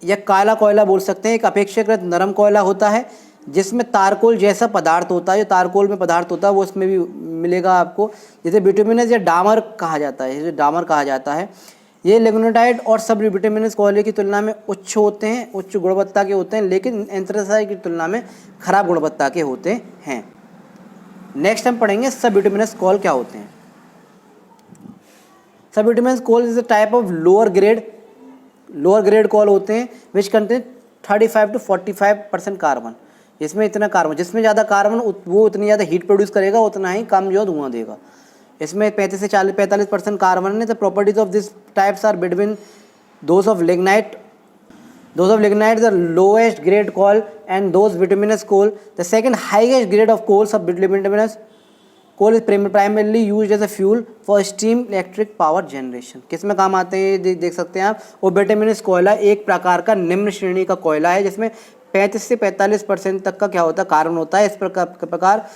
Speaker 1: या काला कोयला बोल सकते हैं, एक अपेक्षाकृत नरम कोयला होता है जिसमें तारकोल जैसा पदार्थ होता है। जो तारकोल में पदार्थ होता है वो इसमें भी मिलेगा आपको, जिसे बिटुमिनस या डामर कहा जाता है, जिसे डामर कहा जाता है। ये लिग्नाइट और सब बिटुमिनस कोयले की तुलना में उच्च होते हैं, उच्च गुणवत्ता के होते हैं, लेकिन एंथ्रासाइट की तुलना में खराब गुणवत्ता के होते हैं। नेक्स्ट हम पढ़ेंगे सब बिटुमिनस कोल क्या होते हैं। Sub bituminous coal is a type of lower grade coal होते हैं विच कंटेन 35 to 45% कार्बन। इसमें इतना कार्बन, जिसमें ज़्यादा कार्बन वो उतनी ज़्यादा हीट प्रोड्यूस करेगा, उतना ही कम जो धुआं देगा। इसमें 35 से 45% कार्बन है। The properties of this types are between those of lignite the lowest grade coal and those bituminous coal. The second highest grade of coals of bituminous coal is primarily used as a fuel for steam electric power generation. किस में काम आते हैं ये देख सकते हैं आप। और बिटुमिनस कोयला एक प्रकार का निम्न श्रेणी का कोयला है जिसमें 35 से 45% तक का क्या होता है, कार्बन होता है। इस प्रकार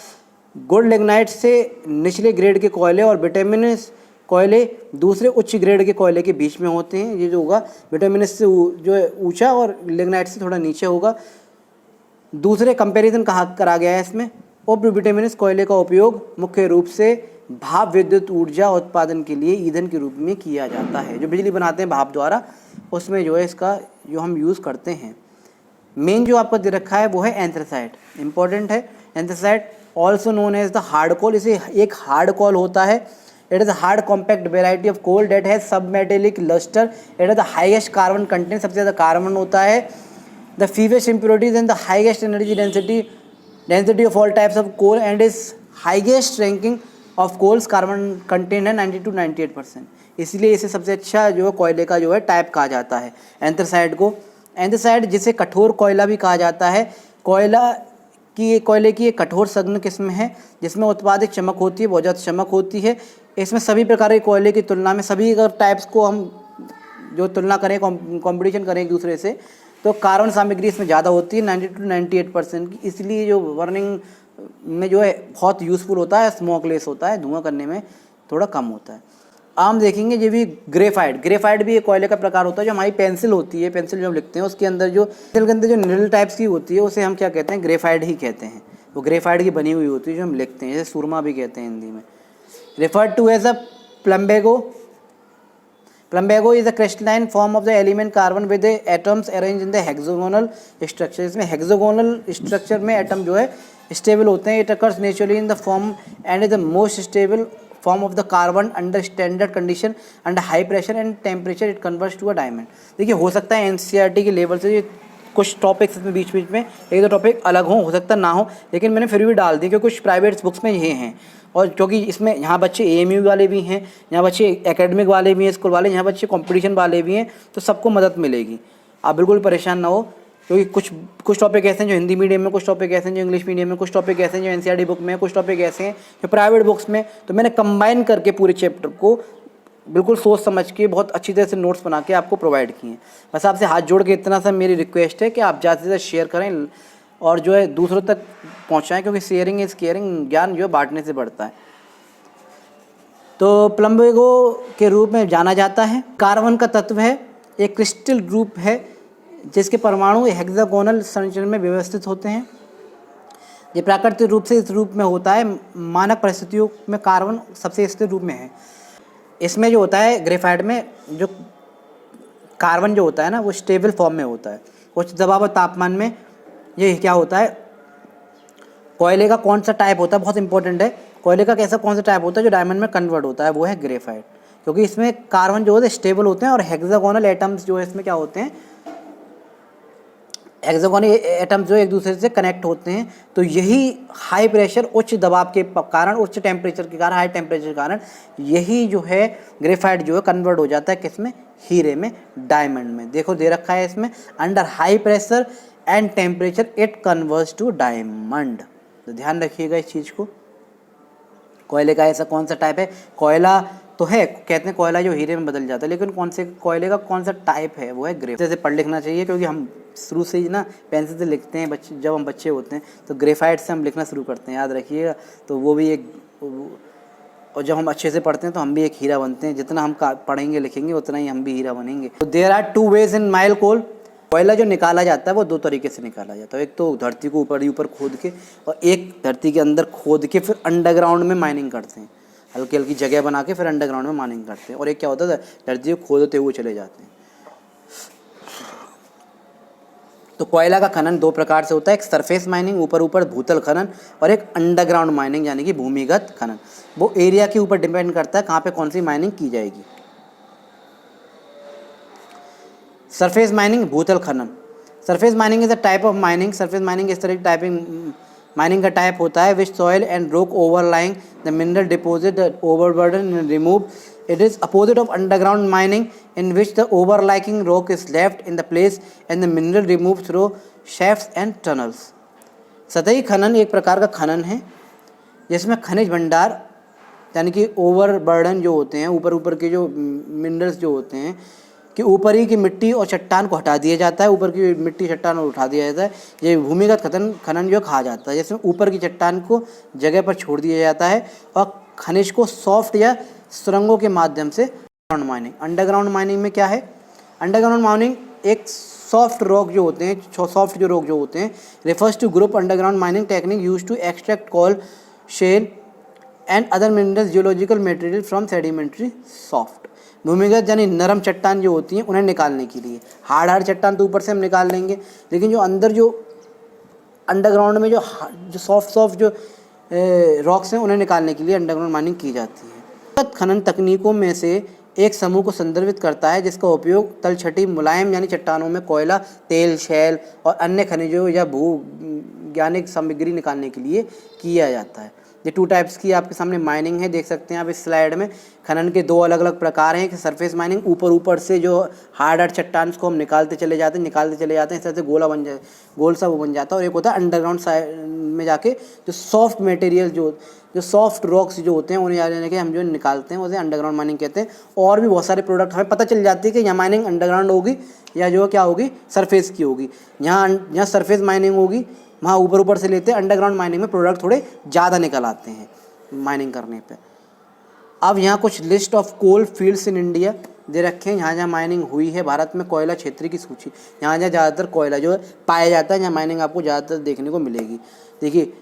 Speaker 1: गुड लिग्नाइट से निचले ग्रेड के कोयले और बिटुमिनस कोयले दूसरे उच्च ग्रेड के कोयले के बीच में होते हैं। ये जो होगा बिटुमिनस से जो है ऊंचा और लिग्नाइट से थोड़ा नीचे होगा। दूसरे कंपैरिजन करा गया है इसमें। और बिटुमिनस कोयले का उपयोग मुख्य रूप से भाप विद्युत ऊर्जा उत्पादन के लिए ईंधन के रूप में किया जाता है। जो बिजली बनाते हैं भाप द्वारा, उसमें जो है इसका जो हम यूज़ करते हैं। मेन जो आपको दे रखा है वो है एंथ्रासाइट, इंपॉर्टेंट है। Anthracite also known as the hard coal, इसे एक हार्ड कोल होता है। It is a hard compact variety of coal that has sub metallic lustre. It is the highest carbon content, सबसे ज़्यादा कार्बन होता है। The fewest impurities and the highest energy density of all types of coal and is highest ranking of coals carbon content है 90 to 98%। इसलिए इसे सबसे अच्छा जो है कोयले का जो है टाइप कहा जाता है एंथ्रासाइट को। एंथ्रासाइट जिसे कठोर कोयला भी कहा जाता है। कोयले की एक कठोर सघन किस्म है जिसमें उत्पादित चमक होती है, बहुत ज़्यादा चमक होती है। इसमें सभी प्रकार के कोयले की तुलना में, सभी अगर टाइप्स को हम जो तुलना करें, कंपटीशन करें एक दूसरे से, तो कार्बन सामग्री इसमें ज़्यादा होती है 90 to 98% की। इसलिए जो बर्निंग में जो है बहुत यूज़फुल होता है, स्मोकलेस होता है, धुआं करने में थोड़ा कम होता है। आम देखेंगे ये भी ग्रेफाइट भी एक कोयले का प्रकार होता है। जो हमारी पेंसिल होती है, पेंसिल जो हम लिखते हैं उसके अंदर जो निडल टाइप्स की होती है उसे हम क्या कहते हैं, ग्रेफाइट ही कहते हैं। वो ग्रेफाइट की बनी हुई होती है जो हम लिखते हैं, जैसे सुरमा भी कहते हैं हिंदी में। Referred to as a plumbago is a crystalline form of the element carbon with atoms arrange in the hexagonal structure. इसमें हेक्सागोनल स्ट्रक्चर में एटम जो है स्टेबल होते हैं। It occurs naturally in the form and is the most stable form of the carbon under standard condition under high pressure and temperature it converts to a diamond। देखिए हो सकता है एनसीईआरटी के लेवल से ये कुछ टॉपिक्स इसमें बीच बीच में एक दो टॉपिक अलग हो सकता ना हो, लेकिन मैंने फिर भी डाल दी क्योंकि कुछ प्राइवेट बुक्स में ये हैं। और क्योंकि इसमें यहाँ बच्चे AMU वाले भी हैं, यहाँ बच्चे एकेडमिक वाले भी हैं, स्कूल वाले, यहाँ बच्चे कंपटीशन वाले भी हैं, तो सबको मदद मिलेगी। आप बिल्कुल परेशान ना हो, क्योंकि कुछ टॉपिक ऐसे हैं जो हिंदी मीडियम में, कुछ टॉपिक ऐसे हैं जो इंग्लिश मीडियम में, कुछ टॉपिक ऐसे हैं जो NCERT बुक में, कुछ टॉपिक ऐसे हैं जो प्राइवेट बुक्स में। तो मैंने कंबाइन करके पूरे चैप्टर को बिल्कुल सोच समझ के बहुत अच्छी तरह से नोट्स बना के आपको प्रोवाइड किए। बस आपसे हाथ जोड़ के इतना सा मेरी रिक्वेस्ट है कि आप ज़्यादा से ज़्यादा शेयर करें और जो है दूसरों तक पहुँचाएँ, क्योंकि शेयरिंग इज़ केयरिंग, ज्ञान जो है बांटने से बढ़ता है। तो प्लम्बेगो के रूप में जाना जाता है। कार्बन का तत्व है, एक क्रिस्टल रूप है जिसके परमाणु हेक्सागोनल संरचना में व्यवस्थित होते हैं। ये प्राकृतिक रूप से इस रूप में होता है। मानक परिस्थितियों में कार्बन सबसे स्थिर रूप में है। इसमें जो होता है ग्रेफाइट में जो कार्बन जो होता है ना, वो स्टेबल फॉर्म में होता है। उच्च दबाव और तापमान में ये क्या होता है, कोयले का कौन सा टाइप होता है, बहुत इंपॉर्टेंट है। कोयले का कैसा कौन सा टाइप होता है जो डायमंड में कन्वर्ट होता है, वो है ग्रेफाइट। क्योंकि इसमें कार्बन जो होते हैं स्टेबल होते हैं और हेक्सागोनल एटम्स जो है इसमें क्या होते हैं, हेक्सागोनल एटम्स जो एक दूसरे से कनेक्ट होते हैं। तो यही हाई प्रेशर उच्च दबाव के कारण, उच्च टेम्परेचर के कारण, हाई टेम्परेचर के कारण यही जो है ग्रेफाइट जो है कन्वर्ट हो जाता है किसमें, हीरे में, डायमंड में। देखो दे रखा है इसमें, under high pressure and temperature it converts to diamond. तो ध्यान रखिएगा इस चीज़ को। कोयले का ऐसा कौन सा टाइप है, कोयला तो है, कहते हैं कोयला जो हीरे में बदल जाता है, लेकिन कौन से कोयले का कौन सा टाइप है, वो है ग्रेफाइट। जैसे पढ़ लिखना चाहिए, क्योंकि हम शुरू से ही ना पेंसिल से लिखते हैं बच्चे, जब हम बच्चे होते हैं तो ग्रेफाइट से हम लिखना शुरू करते हैं, याद रखिएगा। तो वो भी एक, और जब हम अच्छे से पढ़ते हैं तो हम भी एक हीरा बनते हैं। जितना हम पढ़ेंगे लिखेंगे उतना ही हम भी हीरा बनेंगे। तो there are 2 ways in mile coal. कोयला जो निकाला जाता है वो 2 तरीके से निकाला जाता है। एक तो धरती को ऊपर ही ऊपर खोद के, और एक धरती के अंदर खोद के फिर अंडरग्राउंड में माइनिंग करते हैं, हल्की हल्की जगह बना के फिर अंडरग्राउंड में माइनिंग करते हैं। और एक क्या होता है, धरती को खोदते हुए चले जाते हैं। तो कोयला का खनन 2 प्रकार से होता है, एक सरफेस माइनिंग ऊपर ऊपर भूतल खनन, और एक अंडरग्राउंड माइनिंग यानी कि भूमिगत खनन। वो एरिया के ऊपर डिपेंड करता है कहाँ पे कौन सी माइनिंग की जाएगी। सरफेस माइनिंग, भूतल खनन। Surface mining is a type of mining. Surface mining इस तरह की टाइपिंग माइनिंग का टाइप होता है विच soil and rock overlying the mineral deposit the overburden remove. It is opposite of underground mining in which the overlying rock is left in the place and the mineral removed through shafts and tunnels. सतही खनन एक प्रकार का खनन है जिसमें खनिज भंडार यानी कि ओवरबर्डन जो होते हैं, ऊपर ऊपर के जो मिनरल्स जो होते हैं कि ऊपर ही की मिट्टी और चट्टान को हटा दिया जाता है, ऊपर की मिट्टी चट्टान को उठा दिया जाता है। ये भूमिगत खनन जो कहा जाता है, जिसमें ऊपर की चट्टान को जगह पर छोड़ दिया जाता है और खनिज को सॉफ्ट या सुरंगों के माध्यम से अंडरग्राउंड माइनिंग। अंडरग्राउंड माइनिंग में क्या है, अंडरग्राउंड माइनिंग एक सॉफ्ट रॉक जो होते हैं, सॉफ्ट जो रॉक जो होते हैं, refers to group underground mining technique use to extract coal, shale and other minerals geological material from sedimentary soft. भूमिगत यानी नरम चट्टान जो होती हैं उन्हें निकालने के लिए। हार्ड चट्टान तो ऊपर से हम निकाल लेंगे, लेकिन जो अंदर जो अंडरग्राउंड में जो सॉफ्ट जो रॉक्स हैं उन्हें निकालने के लिए अंडरग्राउंड माइनिंग की जाती है। खनन तकनीकों में से एक समूह को संदर्भित करता है जिसका उपयोग तलछटी मुलायम यानी चट्टानों में कोयला, तेल, शैल और अन्य खनिजों या भूवैज्ञानिक सामग्री निकालने के लिए किया जाता है। ये 2 टाइप्स की आपके सामने माइनिंग है, देख सकते हैं आप इस स्लाइड में। खनन के 2 अलग अलग प्रकार हैं कि सरफेस माइनिंग, ऊपर से जो हार्ड चट्टान को हम निकालते चले जाते हैं इस तरह से गोल सा वो बन जाता है। और एक होता है अंडरग्राउंड साइड में जाके जो सॉफ्ट मटेरियल जो सॉफ्ट रॉक्स जो होते हैं उन्हें जाने के हम जो निकालते हैं उसे अंडरग्राउंड माइनिंग कहते हैं। और भी बहुत सारे प्रोडक्ट हमें पता चल जाती है कि यहाँ माइनिंग अंडरग्राउंड होगी या जो क्या होगी सरफेस की होगी। यहाँ सरफेस माइनिंग होगी, वहाँ ऊपर से लेते हैं। अंडरग्राउंड माइनिंग में प्रोडक्ट थोड़े ज़्यादा निकल आते हैं माइनिंग करने पे। अब यहाँ कुछ list of coal fields in India दे रखे हैं, जहाँ माइनिंग हुई है भारत में। कोयला क्षेत्र की सूची, यहाँ ज़्यादातर कोयला जो है पाया जाता है, जहाँ माइनिंग आपको ज़्यादातर देखने को मिलेगी। देखिए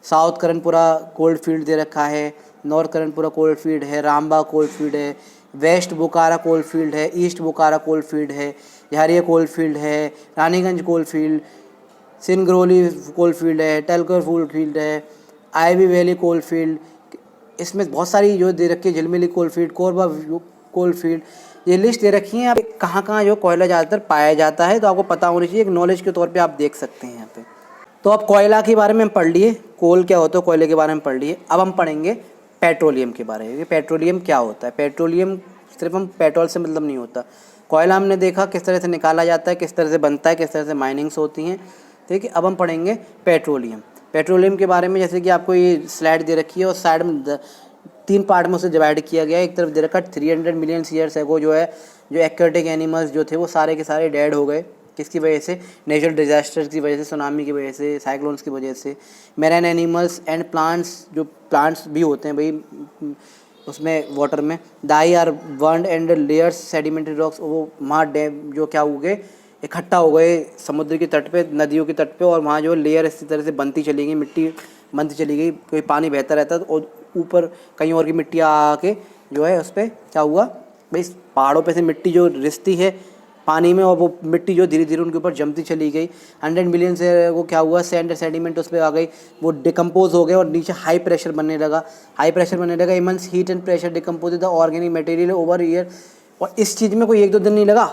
Speaker 1: साउथ करनपुरा कोल्ड फील्ड दे रखा है, नॉर्थ करनपुरा कोल्ड फील्ड है, रामबा कोल्ड फील्ड है, वेस्ट बोकारा कोल्ड फील्ड है, ईस्ट बोकारा कोल्ड फील्ड है, झारिया कोल्ड फील्ड है, Raniganj cold field, Singrauli coal field है, टेलकर कोल फील्ड है, आईवी वैली कोल फील्ड। इसमें बहुत सारी जो दे रखी है, Jhilmili coal field, Korba coal field, ये लिस्ट दे रखी है आप कहाँ कहाँ जो कोयला ज़्यादातर पाया जाता है, तो आपको पता होनी चाहिए, एक नॉलेज के तौर पे आप देख सकते हैं यहाँ पे। तो अब कोयला के बारे में हम पढ़ लिए, कोल क्या होता है, कोयले के बारे में पढ़ लिए। अब हम पढ़ेंगे पेट्रोलियम के बारे में। पेट्रोलियम क्या होता है? पेट्रोलियम सिर्फ हम पेट्रोल से मतलब नहीं होता। कोयला हमने देखा किस तरह से निकाला जाता है, किस तरह से बनता है, किस तरह से माइनिंग्स होती हैं, ठीक है। अब हम पढ़ेंगे पेट्रोलियम। पेट्रोलियम के बारे में जैसे कि आपको ये स्लाइड दे रखी है और साइड में 3 पार्ट में उसे डिवाइड किया गया है। एक तरफ दे रखा 300 मिलियन ईयर्स एगो जो है, जो एक्वेटिक एनिमल्स जो थे वो सारे के सारे डेड हो गए। किसकी वजह से? नेचुरल डिजास्टर्स की वजह से, सुनामी की वजह से, साइक्लोन्स की वजह से। मैरीन एनिमल्स एंड प्लांट्स, जो प्लांट्स भी होते हैं भाई उसमें वाटर में, they are burned and layers sedimentary rocks, वो वहाँ डैम जो क्या हो गए, इकट्ठा हो गए समुद्र के तट पे, नदियों के तट पे, और वहाँ जो लेयर इसी तरह से बनती चली गई, मिट्टी बनती चली गई। कोई पानी बहता रहता है और ऊपर कहीं और की मिट्टी आके जो है उस पर क्या हुआ भाई, पहाड़ों पे से मिट्टी जो रिसती है पानी में, और वो मिट्टी जो धीरे धीरे उनके ऊपर जमती चली गई। 100 मिलियन से वो क्या हुआ, सैंड सेडिमेंट उस पर आ गई, वो डिकम्पोज हो गए और नीचे हाई प्रेशर बनने लगा। Immense heat and pressure decompose the organic material over year. और इस चीज़ में कोई 1-2 दिन नहीं लगा,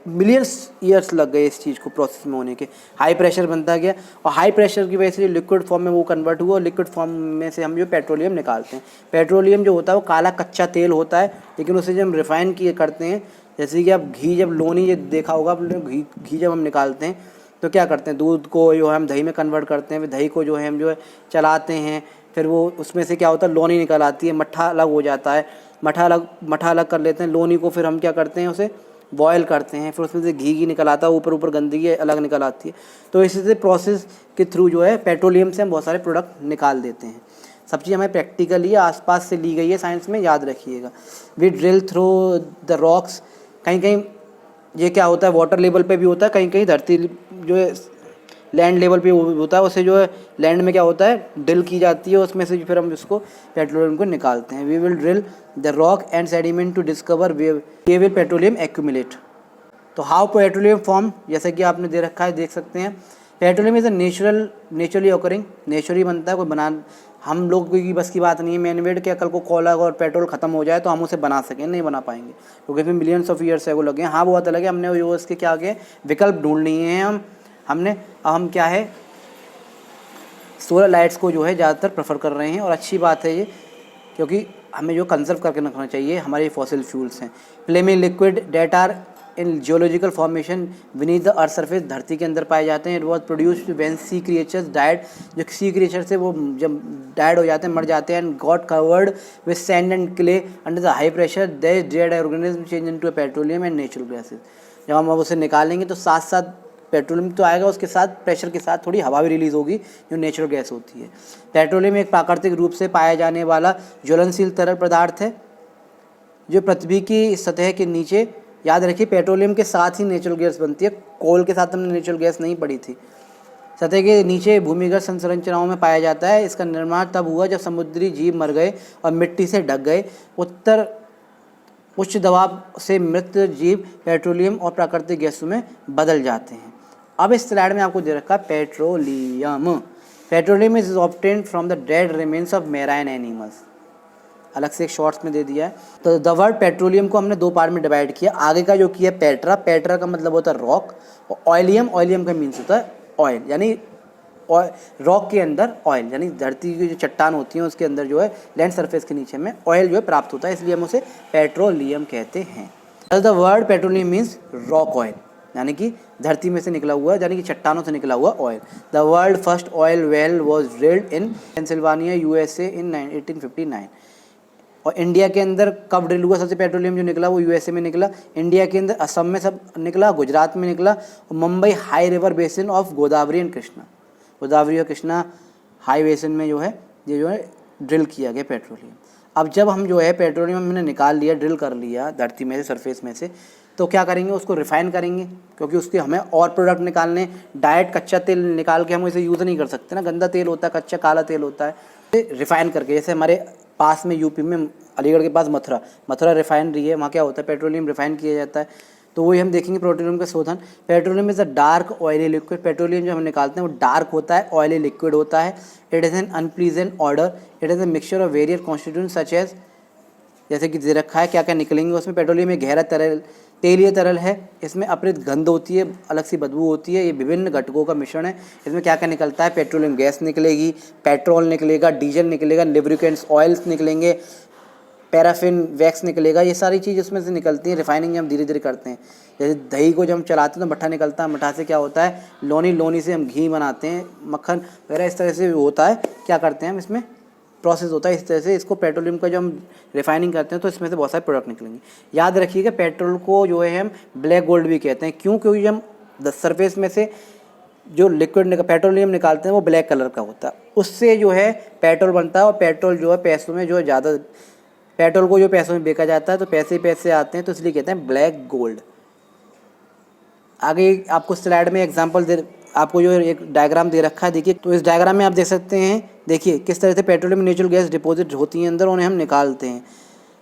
Speaker 1: मिलियंस ईयर्स लग गए इस चीज़ को प्रोसेस में होने के। हाई प्रेशर बनता गया और हाई प्रेशर की वजह से जो लिक्विड फॉर्म में वो कन्वर्ट हुआ, और लिक्विड फॉर्म में से हम जो पेट्रोलियम निकालते हैं। पेट्रोलियम जो होता है वो काला कच्चा तेल होता है, लेकिन उसे जब हम रिफ़ाइन किए करते हैं, जैसे कि आप घी, जब लोनी ये देखा होगा आप लोग, घी जब हम निकालते हैं तो क्या करते हैं, दूध को जो है हम दही में कन्वर्ट करते हैं, फिर दही को जो है हम जो है चलाते हैं, फिर वो उसमें से क्या होता है, लोनी निकल आती है, मट्ठा अलग हो जाता है, मट्ठा अलग कर लेते हैं। लोनी को फिर हम क्या करते हैं, उसे बॉयल करते हैं, फिर उसमें से घी निकल आता है, ऊपर गंदगी अलग निकल आती है। तो इसी से प्रोसेस के थ्रू जो है पेट्रोलियम से हम बहुत सारे प्रोडक्ट निकाल देते हैं। सब चीज़ हमें प्रैक्टिकली आसपास से ली गई है, साइंस में याद रखिएगा। We drill through the rocks, कहीं कहीं ये क्या होता है वाटर लेवल पे भी होता है, कहीं कहीं धरती जो है लैंड लेवल पे होता है, उससे जो है लैंड में क्या होता है ड्रिल की जाती है, उसमें से फिर हम इसको पेट्रोलियम को निकालते हैं। We will drill the rock and sediment to discover way will petroleum accumulate. तो हाउ पेट्रोलियम फॉर्म, जैसे कि आपने दे रखा है, देख सकते हैं। Petroleum is a naturally occurring, naturally बनता है, कोई बना हम लोग की बस की बात नहीं है। मैनमेड क्या, कल को कोयला और पेट्रोल ख़त्म हो जाए तो हम उसे बना सकें, नहीं बना पाएंगे, क्योंकि फिर मिलियंस ऑफ ईयर्स है वो लगे। हाँ बहुत अलग है, हमने वो उसके क्या किए विकल्प ढूंढ लिए हैं हमने। हम क्या है सोलर लाइट्स को जो है ज़्यादातर प्रेफर कर रहे हैं, और अच्छी बात है ये, क्योंकि हमें जो कंजर्व करके रखना चाहिए हमारे फॉसिल फ्यूल्स हैं। Flaming liquid that are in geological formation beneath the earth surface, धरती के अंदर पाए जाते हैं। It was produced when sea creatures died, जो सी क्रिएचर से वो जब डाइड हो जाते हैं, मर जाते हैं, and got covered with sand and clay under the high pressure, they did organism change into petroleum and natural gases. जब हम उसे निकालेंगे तो साथ साथ पेट्रोलियम तो आएगा, उसके साथ प्रेशर के साथ थोड़ी हवा भी रिलीज़ होगी जो नेचुरल गैस होती है। पेट्रोलियम एक प्राकृतिक रूप से पाया जाने वाला ज्वलनशील तरल पदार्थ है जो पृथ्वी की सतह के नीचे, याद रखिए पेट्रोलियम के साथ ही नेचुरल गैस बनती है, कोल के साथ हमने नेचुरल गैस नहीं पड़ी थी। सतह के नीचे भूमिगत संरचनाओं में पाया जाता है। इसका निर्माण तब हुआ जब समुद्री जीव मर गए और मिट्टी से ढक गए। उच्च दबाव से मृत जीव पेट्रोलियम और प्राकृतिक गैसों में बदल जाते हैं। अब इस स्लाइड में आपको दे रखा है petroleum. Petroleum is obtained from the dead remains of marine animals, अलग से एक शॉर्ट्स में दे दिया है। तो द वर्ड पेट्रोलियम को हमने 2 पार्ट में डिवाइड किया। आगे का जो किया पेट्रा, पेट्रा का मतलब होता है रॉक, और ऑयलियम, ऑयलियम का मीन्स होता है ऑयल, यानी रॉक के अंदर ऑयल, यानी धरती की जो चट्टान होती है उसके अंदर जो है लैंड सरफेस के नीचे में ऑयल जो है प्राप्त होता है, इसलिए हम उसे पेट्रोलियम कहते हैं। The word petroleum means rock oil, यानी कि धरती में से निकला हुआ, यानी कि चट्टानों से निकला हुआ oil. The world first oil well was drilled in Pennsylvania USA इन 1859। और इंडिया के अंदर कब ड्रिल हुआ सबसे पेट्रोलियम जो निकला, वो USA में निकला। इंडिया के अंदर असम में सब निकला, गुजरात में निकला, और Mumbai high river basin of Godavari and Krishna, Godavari और कृष्णा हाई बेसिन में जो है ये जो है ड्रिल किया गया पेट्रोलियम। अब जब हम जो है पेट्रोलियम हमने निकाल लिया, ड्रिल कर लिया धरती में से, सरफेस में से, तो क्या करेंगे, उसको रिफ़ाइन करेंगे, क्योंकि उसके हमें और प्रोडक्ट निकालने। डायरेक्ट कच्चा तेल निकाल के हम इसे यूज़ नहीं कर सकते ना, गंदा तेल होता है, कच्चा काला तेल होता है। रिफ़ाइन करके, जैसे हमारे पास में यूपी में अलीगढ़ के पास मथुरा रिफाइनरी है, वहाँ क्या होता है पेट्रोलियम रिफ़ाइन किया जाता है। तो वही हम देखेंगे पेट्रोलियम का शोधन। Petroleum is a dark oily liquid, petroleum जो हम निकालते हैं वो डार्क होता है, ऑयली लिक्विड होता है। It is an unpleasant odour, it is a mixture of various constituents such as जैसे कि दे रखा है क्या क्या निकलेंगे उसमें। पेट्रोलियम एक गहरा तरल तेलीय तरल है, इसमें अपरित गंध होती है, अलग सी बदबू होती है, ये विभिन्न घटकों का मिश्रण है। इसमें क्या क्या निकलता है, पेट्रोलियम गैस निकलेगी, पेट्रोल निकलेगा, डीजल निकलेगा, लिब्रिकेंट्स ऑयल्स निकलेंगे, पैराफिन वैक्स निकलेगा, ये सारी चीज़ उसमें से निकलती हैं। रिफाइनिंग हम धीरे धीरे करते हैं। जैसे दही को जब हम चलाते हैं तो मट्ठा निकलता है, मट्ठा से क्या होता है, लोनी से हम घी बनाते हैं, मक्खन वगैरह इस तरह से होता है। क्या करते हैं हम, इसमें प्रोसेस होता है इस तरह से। इसको पेट्रोलियम का जो हम रिफाइनिंग करते हैं तो इसमें से बहुत सारे प्रोडक्ट निकलेंगे। याद रखिएगा पेट्रोल को जो है हम ब्लैक गोल्ड भी कहते हैं। क्यों? क्योंकि हम सरफेस में से जो लिक्विड पेट्रोलियम निकालते हैं वो ब्लैक कलर का होता है, उससे जो है पेट्रोल बनता है। और पेट्रोल जो है पैसों में जो है ज़्यादा, पेट्रोल को जो पैसों में बेचा जाता है तो पैसे ही पैसे आते हैं, तो इसलिए कहते हैं ब्लैक गोल्ड। आगे आपको स्लाइड में एग्जांपल दे, आपको जो एक डायग्राम दे रखा है देखिए। तो इस डायग्राम में आप देख सकते हैं, देखिए किस तरह से पेट्रोलियम में नेचुरल गैस डिपॉजिट होती है अंदर, उन्हें हम निकालते हैं।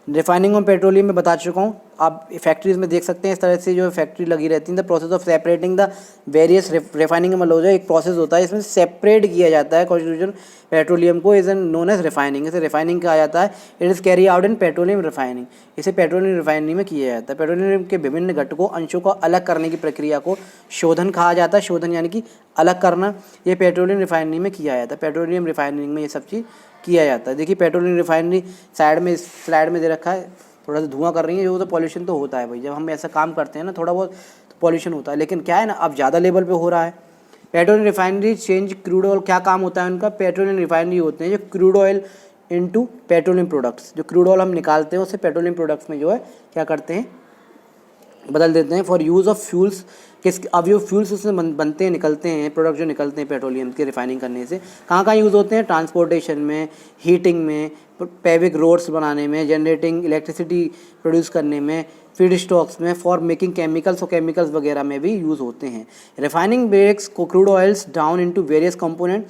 Speaker 1: रिफाइनिंग ऑफ पेट्रोलियम में बता चुका हूँ, आप फैक्ट्रीज में देख सकते हैं इस तरह से जो फैक्ट्री लगी रहती है। The process of separating the various refining का मतलब हो जाए एक प्रोसेस होता है, इसमें सेपरेट किया जाता है कॉन्स्टिट्यूशन पेट्रोलियम को, इज नोन एज रिफाइनिंग। इसे रिफाइनिंग कहा जाता है। It is carry out in petroleum refining, इसे पेट्रोलियम रिफाइनिंग में किया जाता है। पेट्रोलियम के विभिन्न घटकों अंशों को अलग करने की प्रक्रिया को शोधन कहा जाता है। शोधन यानी कि अलग करना, ये पेट्रोलियम रिफाइनिंग में किया जाता है। पेट्रोलियम रिफाइनिंग में ये सब चीज़ किया जाता है। देखिए पेट्रोलियम रिफाइनरी साइड में, स्लाइड में दे रखा है, थोड़ा सा धुआं कर रही है, जो तो पॉल्यूशन तो होता है भाई, जब हम ऐसा काम करते हैं ना थोड़ा बहुत तो पॉल्यूशन होता है। लेकिन क्या है ना, अब ज़्यादा लेवल पे हो रहा है। Petroleum refinery change crude oil, क्या काम होता है उनका, पेट्रोलियम रिफाइनरी होते हैं जो crude oil into petroleum products, जो क्रूड ऑयल हम निकालते हैं उससे पेट्रोलियम प्रोडक्ट्स में जो है क्या करते हैं, बदल देते हैं फॉर यूज़ ऑफ फ्यूल्स। अब जो फ्यूल्स उसमें बनते हैं, निकलते हैं प्रोडक्ट जो निकलते हैं पेट्रोलियम के रिफाइनिंग करने से, कहाँ कहाँ यूज़ होते हैं, ट्रांसपोर्टेशन में, हीटिंग में, पेविक रोड्स बनाने में, जनरेटिंग इलेक्ट्रिसिटी प्रोड्यूस करने में, फीड स्टॉक्स में, फॉर मेकिंग केमिकल्स और केमिकल्स वगैरह में भी यूज़ होते हैं। रिफाइनिंग ब्रेक्स को crude oils down into various component,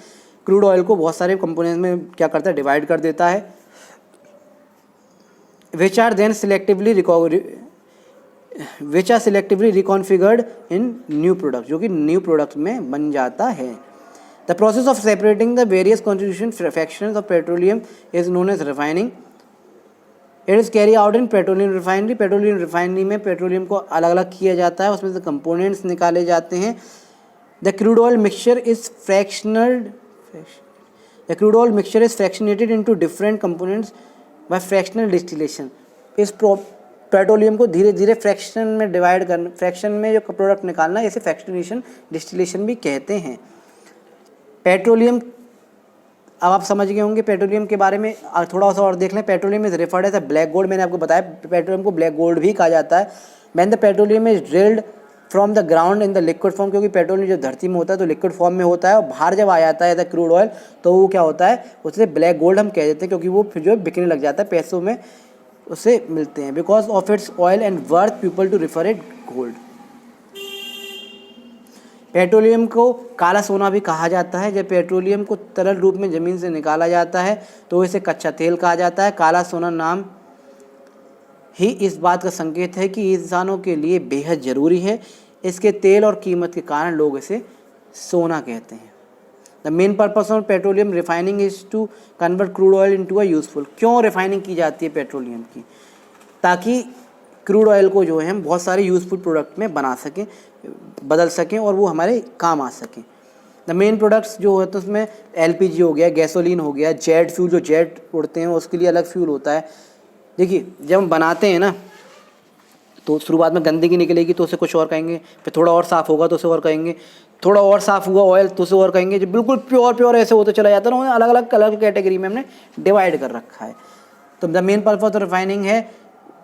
Speaker 1: crude oil को बहुत सारे कंपोनेंट्स में क्या करता है, डिवाइड कर देता है। Which are then selectively reconfigured in new product, जो कि न्यू प्रोडक्ट में बन जाता है। The process of separating the various constitution fractions of petroleum is known as refining. It is carry out in petroleum refinery. Petroleum refinery में पेट्रोलियम को अलग अलग किया जाता है, उसमें से कंपोनेंट्स निकाले जाते हैं। The crude oil mixture is fractionated into different components by fractional distillation. इस पेट्रोलियम को धीरे धीरे फ्रैक्शन में डिवाइड करना, फ्रैक्शन में जो प्रोडक्ट निकालना, इसे फ्रैक्शनेशन डिस्टिलेशन भी कहते हैं। पेट्रोलियम, अब आप समझ गए होंगे पेट्रोलियम के बारे में, थोड़ा सा और देख लें। Petroleum is referred as black gold, मैंने आपको बताया पेट्रोलियम को ब्लैक गोल्ड भी कहा जाता है। When the petroleum is drilled from the ground in the liquid form, क्योंकि पेट्रोलियम जो धरती में होता है तो लिक्विड फॉर्म में होता है, और बाहर जब आ जाता है द क्रूड ऑयल तो वो क्या होता है, उसे ब्लैक गोल्ड हम कह देते हैं, क्योंकि वो फिर जो बिकने लग जाता है, पैसों में उसे मिलते हैं। Because of its oil and worth people to refer it gold. Petroleum को काला सोना भी कहा जाता है। जब पेट्रोलियम को तरल रूप में ज़मीन से निकाला जाता है तो इसे कच्चा तेल कहा जाता है। काला सोना नाम ही इस बात का संकेत है कि इंसानों के लिए बेहद ज़रूरी है। इसके तेल और कीमत के कारण लोग इसे सोना कहते हैं। The main purpose of petroleum refining is to convert crude oil into a useful. क्यों रिफाइनिंग की जाती है पेट्रोलियम की? ताकि क्रूड ऑयल को जो है हम बहुत सारे यूजफुल प्रोडक्ट में बना सकें, बदल सकें, और वो हमारे काम आ सकें। द मेन प्रोडक्ट्स जो होते हैं उसमें एलपीजी हो गया, गैसोलीन हो गया, जेट फ्यूल, जो जेट उड़ते हैं उसके लिए अलग फ्यूल होता है। देखिए जब हम बनाते हैं ना तो शुरुआत में गंदगी निकलेगी तो उसे कुछ और कहेंगे, फिर थोड़ा और साफ़ होगा तो उसे और कहेंगे, थोड़ा और साफ़ हुआ ऑयल तो उसे और कहेंगे। जब बिल्कुल प्योर ऐसे होते चला जाता है ना, अलग अलग कैटेगरी में हमने डिवाइड कर रखा है। तो the main purpose of refining है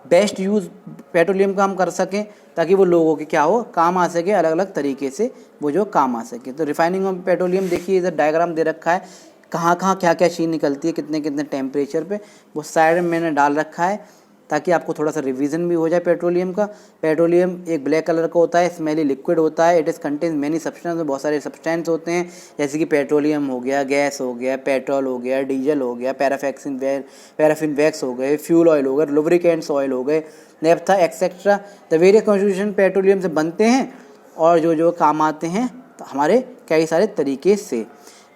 Speaker 1: बेस्ट यूज़ पेट्रोलियम का हम कर सकें, ताकि वो लोगों के क्या हो, काम आ सके, अलग अलग तरीके से वो जो काम आ सके। तो रिफाइनिंग ऑफ पेट्रोलियम देखिए इधर डायग्राम दे रखा है, कहाँ कहाँ क्या क्या चीज़ निकलती है, कितने कितने टेम्परेचर पे, वो साइड में मैंने डाल रखा है ताकि आपको थोड़ा सा रिवीजन भी हो जाए पेट्रोलियम का। पेट्रोलियम एक ब्लैक कलर का होता है, स्मेली लिक्विड होता है। It is contain many substance, बहुत सारे सब्सटेंस होते हैं, जैसे कि पेट्रोलियम हो गया, गैस हो गया, पेट्रोल हो गया, डीजल हो गया, पैराफिन वैक्स हो गए, फ्यूल ऑयल हो गए, लुब्रिकेंट्स ऑयल हो गए, naphtha etcetera. The various constitution petroleum से बनते हैं और जो काम आते हैं तो हमारे कई सारे तरीके से।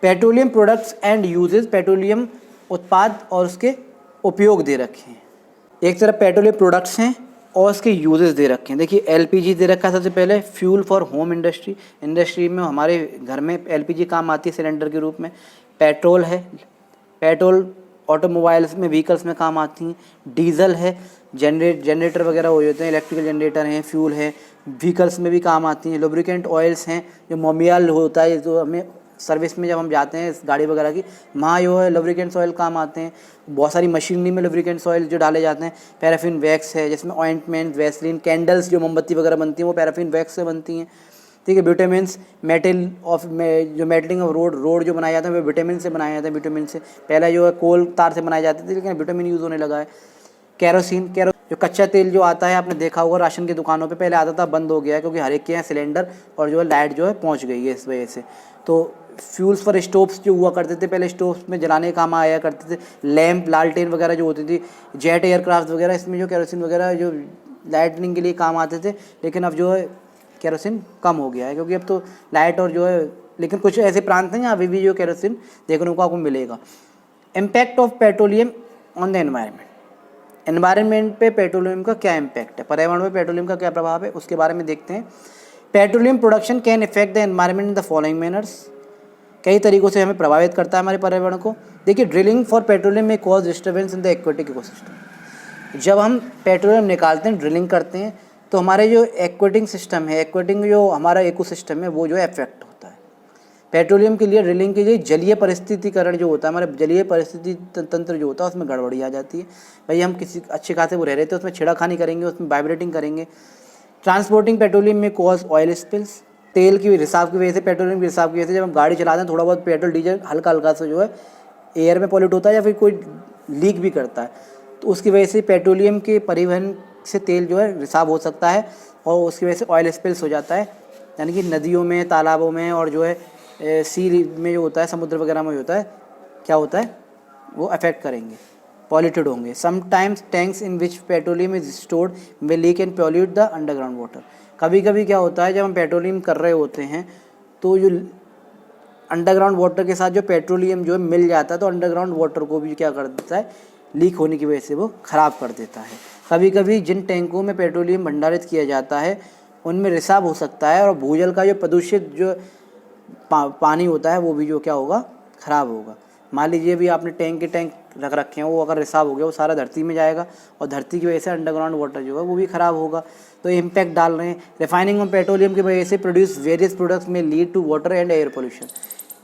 Speaker 1: Petroleum products and uses, petroleum उत्पाद और उसके उपयोग दे रखे हैं। एक तरफ पेट्रोलियम प्रोडक्ट्स हैं और उसके यूजेस दे रखे हैं। देखिए एलपीजी दे रखा है सबसे पहले, fuel for home industry, industry में हमारे घर में एलपीजी काम आती है सिलेंडर के रूप में। पेट्रोल है, पेट्रोल ऑटोमोबाइल्स में व्हीकल्स में काम आती हैं। डीजल है, जनरेटर वगैरह हो जाते हैं, इलेक्ट्रिकल जनरेटर हैं, फ्यूल है, व्हीकल्स में भी काम आती हैं। लुब्रिकेंट ऑयल्स हैं, जो मोबियल होता है, जो हमें सर्विस में जब हम जाते हैं इस गाड़ी वगैरह की, वहाँ जो है लुब्रिकेंट्स ऑयल काम आते हैं। बहुत सारी मशीनरी में लुब्रिकेंट्स ऑयल जो डाले जाते हैं। पैराफिन वैक्स है, जिसमें ऑइंटमेंट, वैसलीन, कैंडल्स जो मोमबत्ती वगैरह बनती हैं वो पैराफिन वैक्स से बनती हैं। ठीक है, विटामिन्स, मेटल ऑफ जो मेटलिंग ऑफ रोड जो बनाए जाते हैं वो विटामिन से बनाए जाते हैं। विटामिन से पहले जो है कोल तार से बनाए जाते थे, लेकिन विटामिन यूज़ होने लगा है। कैरोसिन, जो कच्चा तेल जो आता है, आपने देखा होगा राशन की दुकानों पे पहले आता था, बंद हो गया है क्योंकि हर एक के यहाँ सिलेंडर और जो है लाइट जो है पहुँच गई है इस वजह से। तो फ्यूल्स फॉर स्टोव्स जो हुआ करते थे पहले, स्टोव्स में जलाने काम आया करते थे। लैंप, लालटेन वगैरह जो होती थी, जेट एयरक्राफ्ट वगैरह, इसमें जो कैरोसिन वगैरह जो लाइटनिंग के लिए काम आते थे। लेकिन अब जो है कैरोसिन कम हो गया है क्योंकि अब तो लाइट और जो है, लेकिन कुछ ऐसे प्रांत हैं जहाँ अभी भी जो कैरोसिन देखने को आपको मिलेगा। Impact of petroleum on the environment, environment पे पेट्रोलियम का क्या इम्पैक्ट है, पर्यावरण में पेट्रोलियम का क्या प्रभाव है, उसके बारे में देखते हैं। Petroleum production can effect the environment in the following manners, कई तरीक़ों से हमें प्रभावित करता है हमारे पर्यावरण को। देखिए, ड्रिलिंग फॉर पेट्रोलियम में cause disturbance in the aquatic ecosystem. जब हम पेट्रोलियम निकालते हैं, ड्रिलिंग करते हैं, तो हमारे जो एक्वेटिंग सिस्टम है, एक्वेटिंग जो हमारा इकोसिस्टम है, वो जो है अफेक्ट होता है। पेट्रोलियम के लिए, ड्रिलिंग के लिए जलीय परिस्थितिकरण जो होता है, हमारे जलीय परिस्थिति तंत्र जो होता है उसमें गड़बड़ी आ जाती है। भाई हम किसी अच्छे खासे वो रह रहे थे, उसमें छेड़ाखानी करेंगे, उसमें वाइब्रेटिंग करेंगे। ट्रांसपोर्टिंग पेट्रोलियम में कॉज ऑयल स्पिल्स, तेल की रिसाव की वजह से, पेट्रोलियम की रिसाव की वजह से जब हम गाड़ी चलाते हैं, थोड़ा बहुत पेट्रोल डीजल हल्का हल्का से जो है एयर में पॉल्यूट होता है या फिर कोई लीक भी करता है, तो उसकी वजह से पेट्रोलियम के परिवहन से तेल जो है रिसाव हो सकता है और उसकी वजह से ऑयल स्पिल्स हो जाता है। यानी कि नदियों में, तालाबों में और जो है सी में जो होता है, समुद्र वगैरह में होता है, क्या होता है, वो अफेक्ट करेंगे, पॉल्यूटेड होंगे। Sometimes tanks in which petroleum is stored will leak and pollute the underground water. कभी कभी क्या होता है, जब हम पेट्रोलियम कर रहे होते हैं तो जो अंडरग्राउंड वाटर के साथ जो पेट्रोलियम जो है मिल जाता है, तो अंडरग्राउंड वाटर को भी क्या कर देता है, लीक होने की वजह से वो ख़राब कर देता है। कभी कभी जिन टैंकों में पेट्रोलियम भंडारित किया जाता है उनमें रिसाव हो सकता है और भूजल का जो प्रदूषित जो पानी होता है वो भी जो क्या होगा, ख़राब होगा। मान लीजिए भी आपने टैंक रख रखे हैं, वो अगर रिसाव हो गया वो सारा धरती में जाएगा और धरती की वजह से अंडरग्राउंड वाटर जो है वो भी ख़राब होगा। तो इम्पैक्ट डाल रहे हैं। रिफाइनिंग ऑफ पेट्रोलियम की वजह से प्रोड्यूस वेरियस प्रोडक्ट्स में lead to water and air pollution.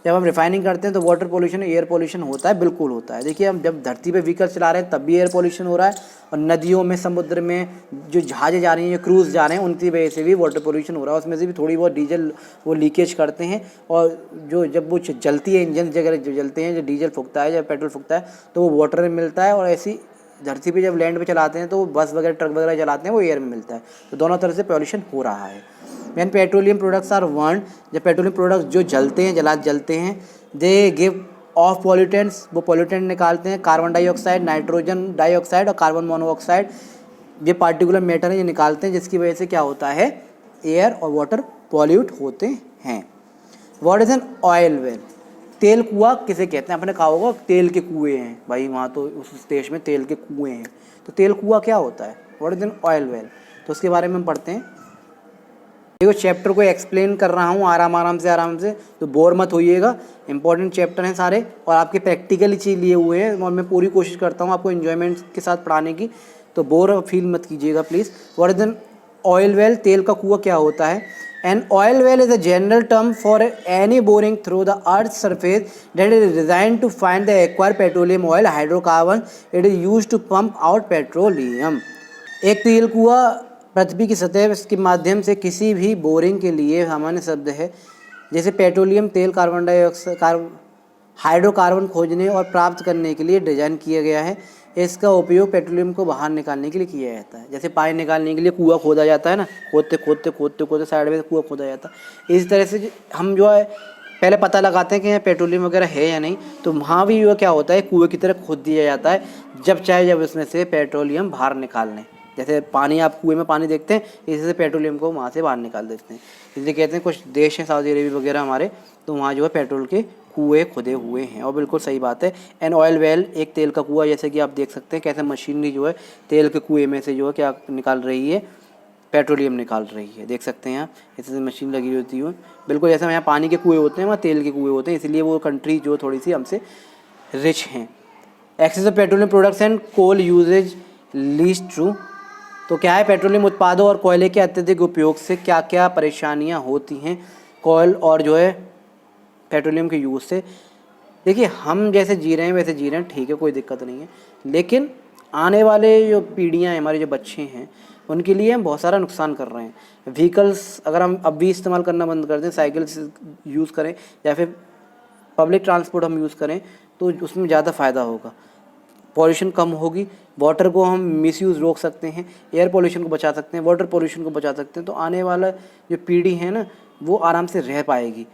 Speaker 1: जब हम रिफाइनिंग करते हैं तो वाटर पोल्यूशन, एयर पोल्यूशन होता है, बिल्कुल होता है। देखिए, हम जब धरती पे व्हीकल चला रहे हैं तब भी एयर पोल्यूशन हो रहा है, और नदियों में, समुद्र में जो जहाज़ें जा रही हैं, क्रूज़ जा रहे हैं, उनकी वजह से भी वाटर पोल्यूशन हो रहा है। उसमें से भी थोड़ी बहुत डीजल वो लीकेज करते हैं, और जो जब वो जलती है, इंजन वगैरह जो जलते हैं, जो डीजल फूकता है, जब पेट्रोल फूकता है, तो वो वाटर में मिलता है। और ऐसी धरती पे जब लैंड पे चलाते हैं तो बस वगैरह, ट्रक वगैरह चलाते हैं, वो एयर में मिलता है। तो दोनों तरह से पोल्यूशन हो रहा है। When petroleum products are burned, जब पेट्रोलियम प्रोडक्ट्स जो जलते हैं, जलते हैं, दे गिव ऑफ पॉल्यूटेंट्स, वो पॉल्यूटेंट निकालते हैं, कार्बन डाइऑक्साइड, नाइट्रोजन डाइऑक्साइड और कार्बन मोनोऑक्साइड। ये पार्टिकुलर मैटर है, ये निकालते हैं, जिसकी वजह से क्या होता है, एयर और वाटर पॉल्यूट होते हैं। What is an oil well, तेल कुआं किसे कहते हैं? आपने कहा होगा तेल के कुएँ हैं, भाई वहाँ तो उस देश में तेल के कुएँ हैं। तो तेल कुआं क्या होता है? What is an oil well, तो उसके बारे में हम पढ़ते हैं। देखो, चैप्टर को एक्सप्लेन कर रहा हूँ आराम से, तो बोर मत होइएगा। इंपॉर्टेंट चैप्टर हैं सारे और आपके प्रैक्टिकली चीज़ लिए हुए हैं, और मैं पूरी कोशिश करता हूँ आपको एन्जॉयमेंट के साथ पढ़ाने की, तो बोर फील मत कीजिएगा please. What is an oil well, तेल का कुआं क्या होता है? An oil well is a general term for any boring through the earth surface that is design to find the acquire petroleum oil, hydrocarbon. It is use to pump out petroleum. एक तेल कुआं पृथ्वी की सतह के माध्यम से किसी भी बोरिंग के लिए सामान्य शब्द है, जैसे पेट्रोलियम तेल, कार्बन डाइऑक्साइड, हाइड्रोकार्बन खोजने और प्राप्त करने के लिए डिजाइन किया गया है। इसका उपयोग पेट्रोलियम को बाहर निकालने के लिए किया जाता है। जैसे पानी निकालने के लिए कुआं खोदा जाता है ना, खोदते साइड में कुआं खोदा जाता है। इस तरह से हम जो है पहले पता लगाते हैं कि यहाँ पेट्रोलियम वगैरह है या नहीं, तो वहाँ भी जो क्या होता है, कुएँ की तरह खोद दिया जाता है, जब उसमें से पेट्रोलियम बाहर निकालने। जैसे पानी, आप कुएं में पानी देखते हैं, इसी से पेट्रोलियम को वहाँ से बाहर निकाल देते हैं। इसलिए कहते हैं कुछ देश हैं, सऊदी अरेबिया वगैरह हमारे, तो वहाँ जो है पेट्रोल के कुएँ खुदे हुए हैं, और बिल्कुल सही बात है। एन ऑयल वेल, एक तेल का कुआँ, जैसे कि आप देख सकते हैं कैसे मशीनरी जो है तेल के कुएँ में से जो है क्या निकाल रही है, पेट्रोलियम निकाल रही है। देख सकते हैं आप, ऐसे मशीन लगी होती है, बिल्कुल जैसे यहाँ पानी के कुएँ होते हैं वहाँ तेल के कुएँ होते हैं, इसलिए वो कंट्री जो थोड़ी सी हमसे रिच हैं। Access of petroleum products and coal uses least true. तो क्या है, पेट्रोलियम उत्पादों और कोयले के अत्यधिक उपयोग से क्या क्या परेशानियाँ होती हैं कोयल और जो है पेट्रोलियम के यूज़ से। देखिए, हम जैसे जी रहे हैं वैसे जी रहे हैं, ठीक है, कोई दिक्कत नहीं है, लेकिन आने वाले जो पीढ़ियाँ हैं, हमारे जो बच्चे हैं, उनके लिए हम बहुत सारा नुकसान कर रहे हैं। व्हीकल्स अगर हम अब भी इस्तेमाल करना बंद कर दें, साइकिल्स यूज़ करें या फिर पब्लिक ट्रांसपोर्ट हम यूज़ करें, तो उसमें ज़्यादा फ़ायदा होगा, पॉल्यूशन कम होगी, वाटर को हम मिसयूज़ रोक सकते हैं, एयर पॉल्यूशन को बचा सकते हैं, वाटर पॉल्यूशन को बचा सकते हैं। तो आने वाला जो पीढ़ी है ना, वो आराम से रह पाएगी,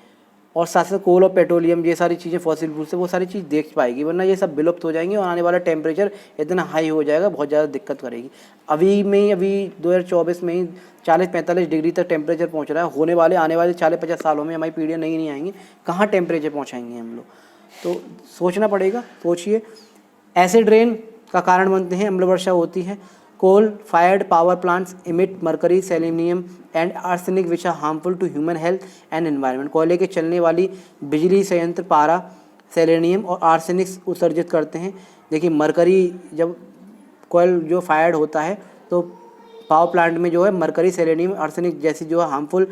Speaker 1: और साथ साथ कोल और पेट्रोलियम ये सारी चीज़ें फॉसिल फ्यूल से वो सारी चीज़ देख पाएगी, वरना ये सब विलुप्त हो जाएंगे और आने वाला टेम्परेचर इतना हाई हो जाएगा, बहुत ज़्यादा दिक्कत करेगी। अभी 2024 में ही 40-45 डिग्री तक टेम्परेचर पहुंच रहा है। होने वाले आने वाले 40-50 सालों में हमारी पीढ़ियाँ नहीं आएंगी, कहाँ टेम्परेचर पहुँचाएंगे हम लोग। तो सोचना पड़ेगा, सोचिए। एसिड रेन का कारण बनते हैं, अम्ल वर्षा होती है। Coal fired power plants emit mercury, selenium and arsenic which are harmful to human health and environment. कोयले के चलने वाली बिजली संयंत्र पारा, सेलेनियम और आर्सेनिक उत्सर्जित करते हैं। देखिए, मरकरी जब कोयल जो फायर्ड होता है तो पावर प्लांट में जो है मरकरी, सेलेनियम, आर्सेनिक जैसी जो हार्मफुल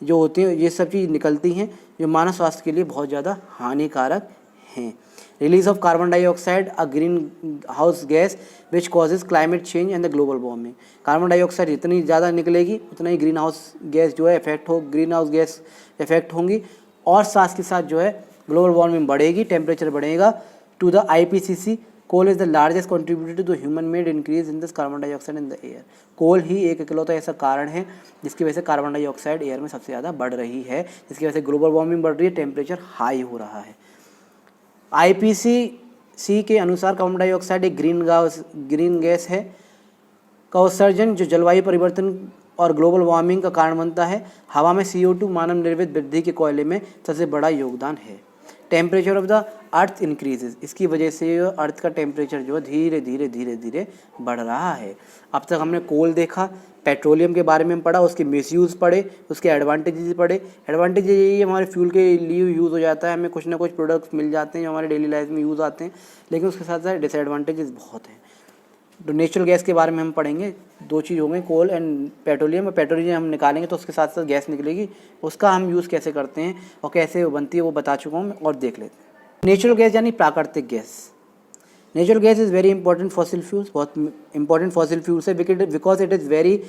Speaker 1: जो होती हैं, ये सब चीज़ निकलती हैं जो मानव स्वास्थ्य के लिए बहुत ज़्यादा हानिकारक हैं। Release of carbon dioxide, a green house gas which causes climate change and the global warming. Carbon dioxide जितनी ज़्यादा निकलेगी उतना ही ग्रीन हाउस गैस जो है ग्रीन हाउस गैस इफेक्ट होंगी, और साथ के साथ जो है ग्लोबल वार्मिंग बढ़ेगी, टेम्परेचर बढ़ेगा। To the IPCC, coal is the largest contributor to the human made increase in this carbon dioxide in the air. Coal ही एक इकलौता ऐसा कारण है जिसकी वजह से कार्बन डाइऑक्साइड एयर में सबसे ज़्यादा बढ़ रही है, जिसकी वजह से ग्लोबल वार्मिंग बढ़ रही है, टेम्परेचर हाई हो रहा है। IPCC के अनुसार कार्बन डाइऑक्साइड एक ग्रीन गैस है का उत्सर्जन जो जलवायु परिवर्तन और ग्लोबल वार्मिंग का कारण बनता है। हवा में CO2 मानव निर्मित वृद्धि के कोयले में सबसे बड़ा योगदान है। Temperature of the earth increases, इसकी वजह से अर्थ का टेम्परेचर जो है धीरे धीरे बढ़ रहा है। अब तक हमने कोल देखा, पेट्रोलियम के बारे में पढ़ा, उसके मिसयूज़ पढ़े, उसके एडवांटेजेस पढ़े। एडवांटेज यही है, हमारे फ्यूल के लिए यूज़ हो जाता है, हमें कुछ ना कुछ प्रोडक्ट्स मिल जाते हैं जो हमारे डेली लाइफ में यूज़ आते हैं, लेकिन उसके साथ साथ डिसएडवांटेजेस बहुत हैं। तो नेचुरल गैस के बारे में हम पढ़ेंगे, दो चीज़ हो गई, कोल एंड पेट्रोलियम। और पेट्रोलियम हम निकालेंगे तो उसके साथ साथ गैस निकलेगी, उसका हम यूज़ कैसे करते हैं और कैसे वो बनती है वो बता चुका हूँ, और देख लेते हैं। नेचुरल गैस यानी प्राकृतिक गैस। Natural gas is very important fossil fuels, बहुत इंपॉर्टेंट फॉसिल फ्यूल्स है because it is very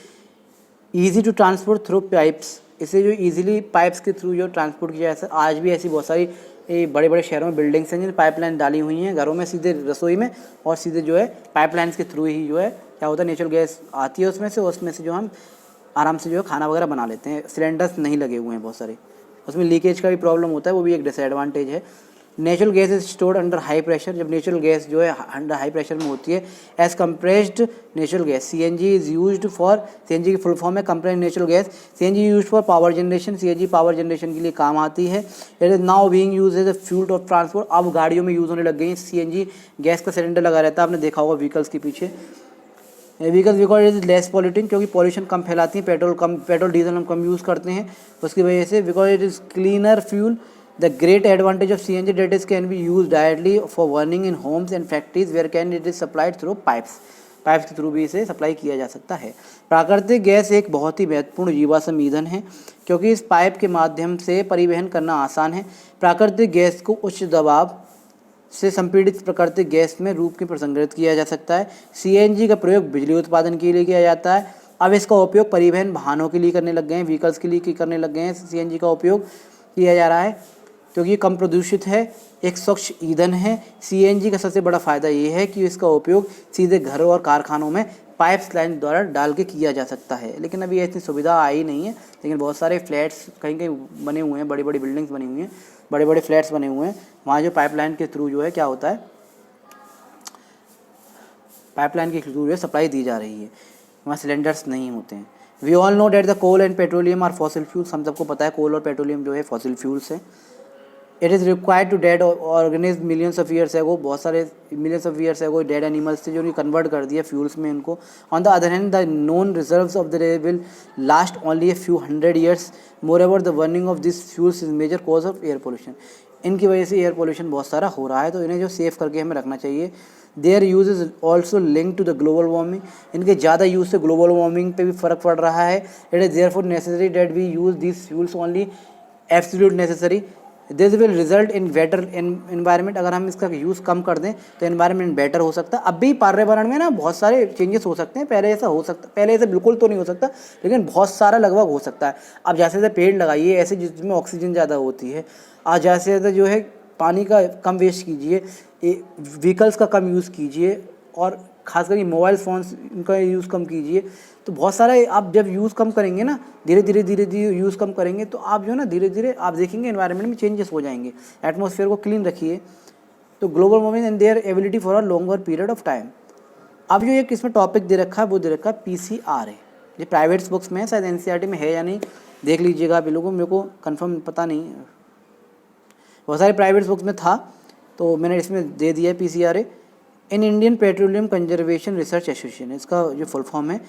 Speaker 1: easy to transport through pipes. इसे जो ईजिली पाइप्स के थ्रू जो ट्रांसपोर्ट किया जाता है। आज भी ऐसी बहुत सारी बड़े बड़े शहरों में बिल्डिंग्स हैं जिन पाइपलाइन डाली हुई हैं घरों में, सीधे रसोई में, और सीधे जो है पाइपलाइंस के थ्रू ही जो है क्या होता है, नेचुरल गैस आती है उसमें से जो हम आराम से जो है खाना वगैरह बना लेते हैं। सिलेंडर्स नहीं लगे हुए हैं बहुत सारे, उसमें लीकेज का भी प्रॉब्लम होता है, वो भी एक डिसएडवांटेज है। Natural gas is stored under high pressure. जब नेचुरल गैस जो है अंडर हाई प्रेशर में होती है, as compressed natural gas CNG is used for, CNG की फुल फॉर्म है compressed natural gas. CNG used for power generation, CNG power generation के लिए काम आती है। It is now being used as a fuel of transport. अब गाड़ियों में यूज़ होने लग गई है CNG। गैस का सिलेंडर लगा रहता है, आपने देखा होगा व्हीकल्स के पीछे। Vehicles because it is less polluting, क्योंकि पॉल्यूशन कम फैलाती है, पेट्रोल डीजल हम कम यूज़ करते हैं उसकी वजह से। Because it is cleaner fuel. The great advantage of CNG that is can be used directly for burning in homes and factories where can it is supplied through pipes के थ्रू भी इसे सप्लाई किया जा सकता है। प्राकृतिक गैस एक बहुत ही महत्वपूर्ण जीवाश्म ईंधन है क्योंकि इस पाइप के माध्यम से परिवहन करना आसान है। प्राकृतिक गैस को उच्च दबाव से संपीड़ित प्राकृतिक गैस में रूप में संग्रहित किया जा सकता है। CNG का प्रयोग बिजली उत्पादन के लिए किया जाता है। अब इसका उपयोग परिवहन वाहनों के लिए करने लग गए हैं, व्हीकल्स के लिए करने लग गए हैं। CNG का उपयोग किया जा रहा है क्योंकि कम प्रदूषित है, एक स्वच्छ ईंधन है। CNG का सबसे बड़ा फ़ायदा ये है कि इसका उपयोग सीधे घरों और कारखानों में पाइप्स लाइन द्वारा डाल के किया जा सकता है। लेकिन अभी ऐसी सुविधा आई नहीं है, लेकिन बहुत सारे फ्लैट्स कहीं कहीं बने हुए हैं, बड़ी बड़ी बिल्डिंग्स बनी हुई हैं, बड़े बड़े फ्लैट्स बने हुए हैं, वहाँ जो पाइपलाइन के थ्रू जो है क्या होता है, पाइपलाइन के थ्रू जो है सप्लाई दी जा रही है, वहाँ सिलेंडर्स नहीं होते हैं। We all know that the coal and petroleum are fossil fuels. हम सबको पता है कोल और पेट्रोलियम जो है फॉसिल फ्यूल्स है। It is required to dead organism millions of years ago, बहुत सारे millions of years ago dead animals थे जो उन्हें कन्वर्ट कर दिया फ्यूल्स में इनको। On the other hand the known reserves of the will last only a few hundred years. More ever the burning of this fuels is major cause of air pollution. इनकी वजह से एयर पोल्यूशन बहुत सारा हो रहा है, तो इन्हें जो सेव करके हमें रखना चाहिए। Their use is also link to the global warming. इनके ज़्यादा यूज़ से ग्लोबल वार्मिंग पे भी फ़र्क पड़ रहा है। It is therefore necessary that we use this fuels only absolute necessary. This will result in better environment. अगर हम इसका यूज़ कम कर दें तो इन्वायरमेंट बेटर हो सकता है। अब भी पर्यावरण में ना बहुत सारे चेंजेस हो सकते हैं, पहले ऐसा हो सकता, पहले ऐसे बिल्कुल तो नहीं हो सकता, लेकिन बहुत सारा लगभग हो सकता है। अब जैसे जैसे पेड़ लगाइए ऐसे जिसमें ऑक्सीजन ज़्यादा होती है, आज जैसे ज़्यादा जो है पानी का कम वेस्ट कीजिए, व्हीकल्स का कम यूज़ कीजिए, और ख़ासकर ये मोबाइल फ़ोन्स इनका यूज़ कम कीजिए। तो बहुत सारे आप जब यूज़ कम करेंगे ना, धीरे धीरे यूज़ कम करेंगे तो आप जो है ना धीरे धीरे आप देखेंगे एनवायरनमेंट में चेंजेस हो जाएंगे। एटमॉस्फेयर को क्लीन रखिए। तो global warming and their ability for a longer period of time. अब जो एक इसमें टॉपिक दे रखा है वो दे रखा है PCR है। ये प्राइवेट बुक्स में है, शायद NCERT में है या नहीं, देख लीजिएगा आप लोगों, मेरे को कन्फर्म पता नहीं, बहुत सारे प्राइवेट बुक्स में था तो मैंने इसमें दे दिया है PCRA। In Indian petroleum conservation research association, इसका जो फुल फॉर्म है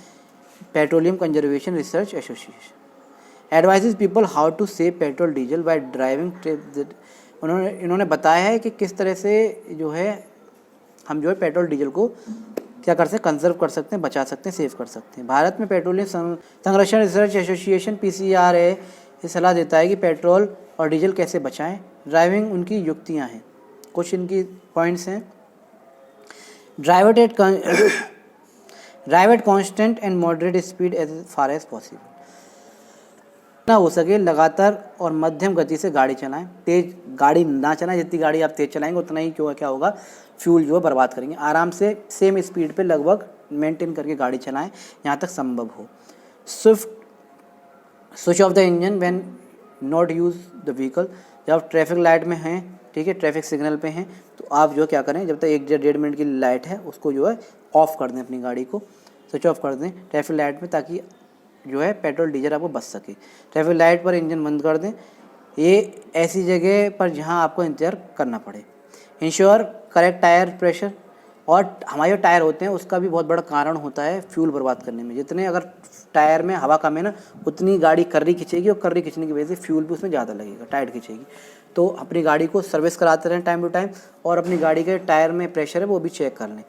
Speaker 1: petroleum conservation research association, advises people how to save petrol diesel by driving. इन्होंने बताया है कि किस तरह से जो है हम जो है पेट्रोल डीजल को क्या कर सकते हैं, कंजर्व कर सकते हैं, बचा सकते हैं, सेव कर सकते हैं। भारत में पेट्रोलियम संरक्षण रिसर्च एसोसिएशन PCRA ये सलाह देता है कि पेट्रोल और डीजल कैसे बचाएं। ड्राइविंग उनकी युक्तियां हैं, कुछ इनकी पॉइंट्स हैं। Drive at constant and moderate speed as far as possible. ना हो सके लगातार और मध्यम गति से गाड़ी चलाएं। तेज़ गाड़ी ना चलाएं, जितनी गाड़ी आप तेज़ चलाएंगे उतना ही क्या होगा, फ्यूल जो है बर्बाद करेंगे। आराम से सेम स्पीड पे लगभग मेंटेन करके गाड़ी चलाएं यहाँ तक संभव हो। Switch off the engine when not use the vehicle. जब आप ट्रैफिक लाइट में हैं, ठीक है, ट्रैफिक सिग्नल पे हैं, तो आप जो क्या करें, जब तक 1 या 1.5 मिनट की लाइट है उसको जो है ऑफ़ कर दें, अपनी गाड़ी को स्विच ऑफ कर दें ट्रैफिक लाइट में, ताकि जो है पेट्रोल डीजल आपको बच सके। ट्रैफिक लाइट पर इंजन बंद कर दें, ये ऐसी जगह पर जहां आपको इंतज़ार करना पड़े। Ensure correct tyre pressure. और हमारे जो टायर होते हैं उसका भी बहुत बड़ा कारण होता है फ्यूल बर्बाद करने में। जितने अगर टायर में हवा कम है ना, उतनी गाड़ी कर्री खींचेगी, और कर्री खींचने की वजह से फ्यूल भी उसमें ज़्यादा लगेगा, टाइट खींचेगी। तो अपनी गाड़ी को सर्विस कराते रहें टाइम टू टाइम, और अपनी गाड़ी के टायर में प्रेशर है वो भी चेक कर लें।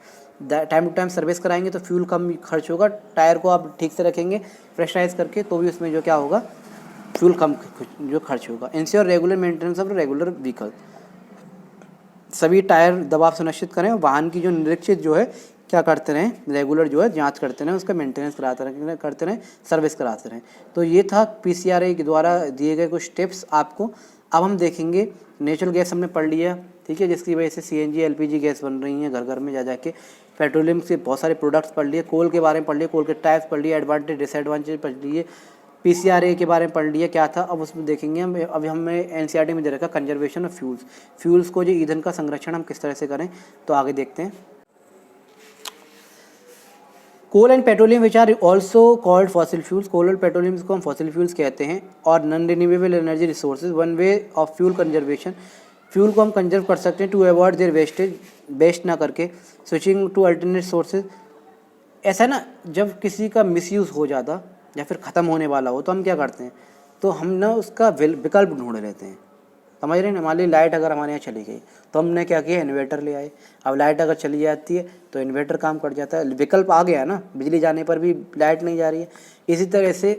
Speaker 1: टाइम टू टाइम सर्विस कराएंगे तो फ्यूल कम खर्च होगा। टायर को आप ठीक से रखेंगे प्रेशराइज करके, तो भी उसमें जो क्या होगा, फ्यूल कम जो खर्च होगा। Ensure regular maintenance of regular vehicle. सभी टायर दबाव सुनिश्चित करें, वाहन की जो निरीक्षित जो है क्या करते रहें, रेगुलर जो है जांच करते रहें, उसका मेंटेनेंस करते रहें, सर्विस कराते रहें। तो ये था PCRA के द्वारा दिए गए कुछ टिप्स आपको। अब हम देखेंगे नेचुरल गैस हमने पढ़ लिया, ठीक है, जिसकी वजह से CNG LPG गैस बन रही हैं घर घर में जा जाके। पेट्रोलियम से बहुत सारे प्रोडक्ट्स पढ़ लिए, कोल के बारे में पढ़ लिए, कोल के टाइप्स पढ़ लिए, एडवांटेज डिसएडवांटेज पढ़ लिए, PCRA के बारे में पढ़ लिया क्या था। अब उसमें देखेंगे हम, अभी हमें NCERT में दे रखा कंजर्वेशन ऑफ फ्यूल्स को, जो ईंधन का संरक्षण हम किस तरह से करें, तो आगे देखते हैं। Coal and petroleum which are also called fossil fuels. Coal और पेट्रोलियम को हम फॉसिल फ्यूल्स कहते हैं, और non renewable energy resources. One way of fuel conservation, fuel को हम कंजर्व कर सकते हैं to avoid their wastage, waste ना करके। Switching to alternate sources. ऐसा ना, जब किसी का मिसयूज़ हो जाता या फिर ख़त्म होने वाला हो तो हम क्या करते हैं, तो हम ना उसका विकल्प ढूंढ लेते हैं, समझ रहे हैं। हमारी लाइट अगर हमारे यहाँ चली गई तो हमने क्या किया, इन्वर्टर ले आए। अब लाइट अगर चली जाती है तो इन्वर्टर काम कर जाता है, विकल्प आ गया ना, बिजली जाने पर भी लाइट नहीं जा रही है। इसी तरह से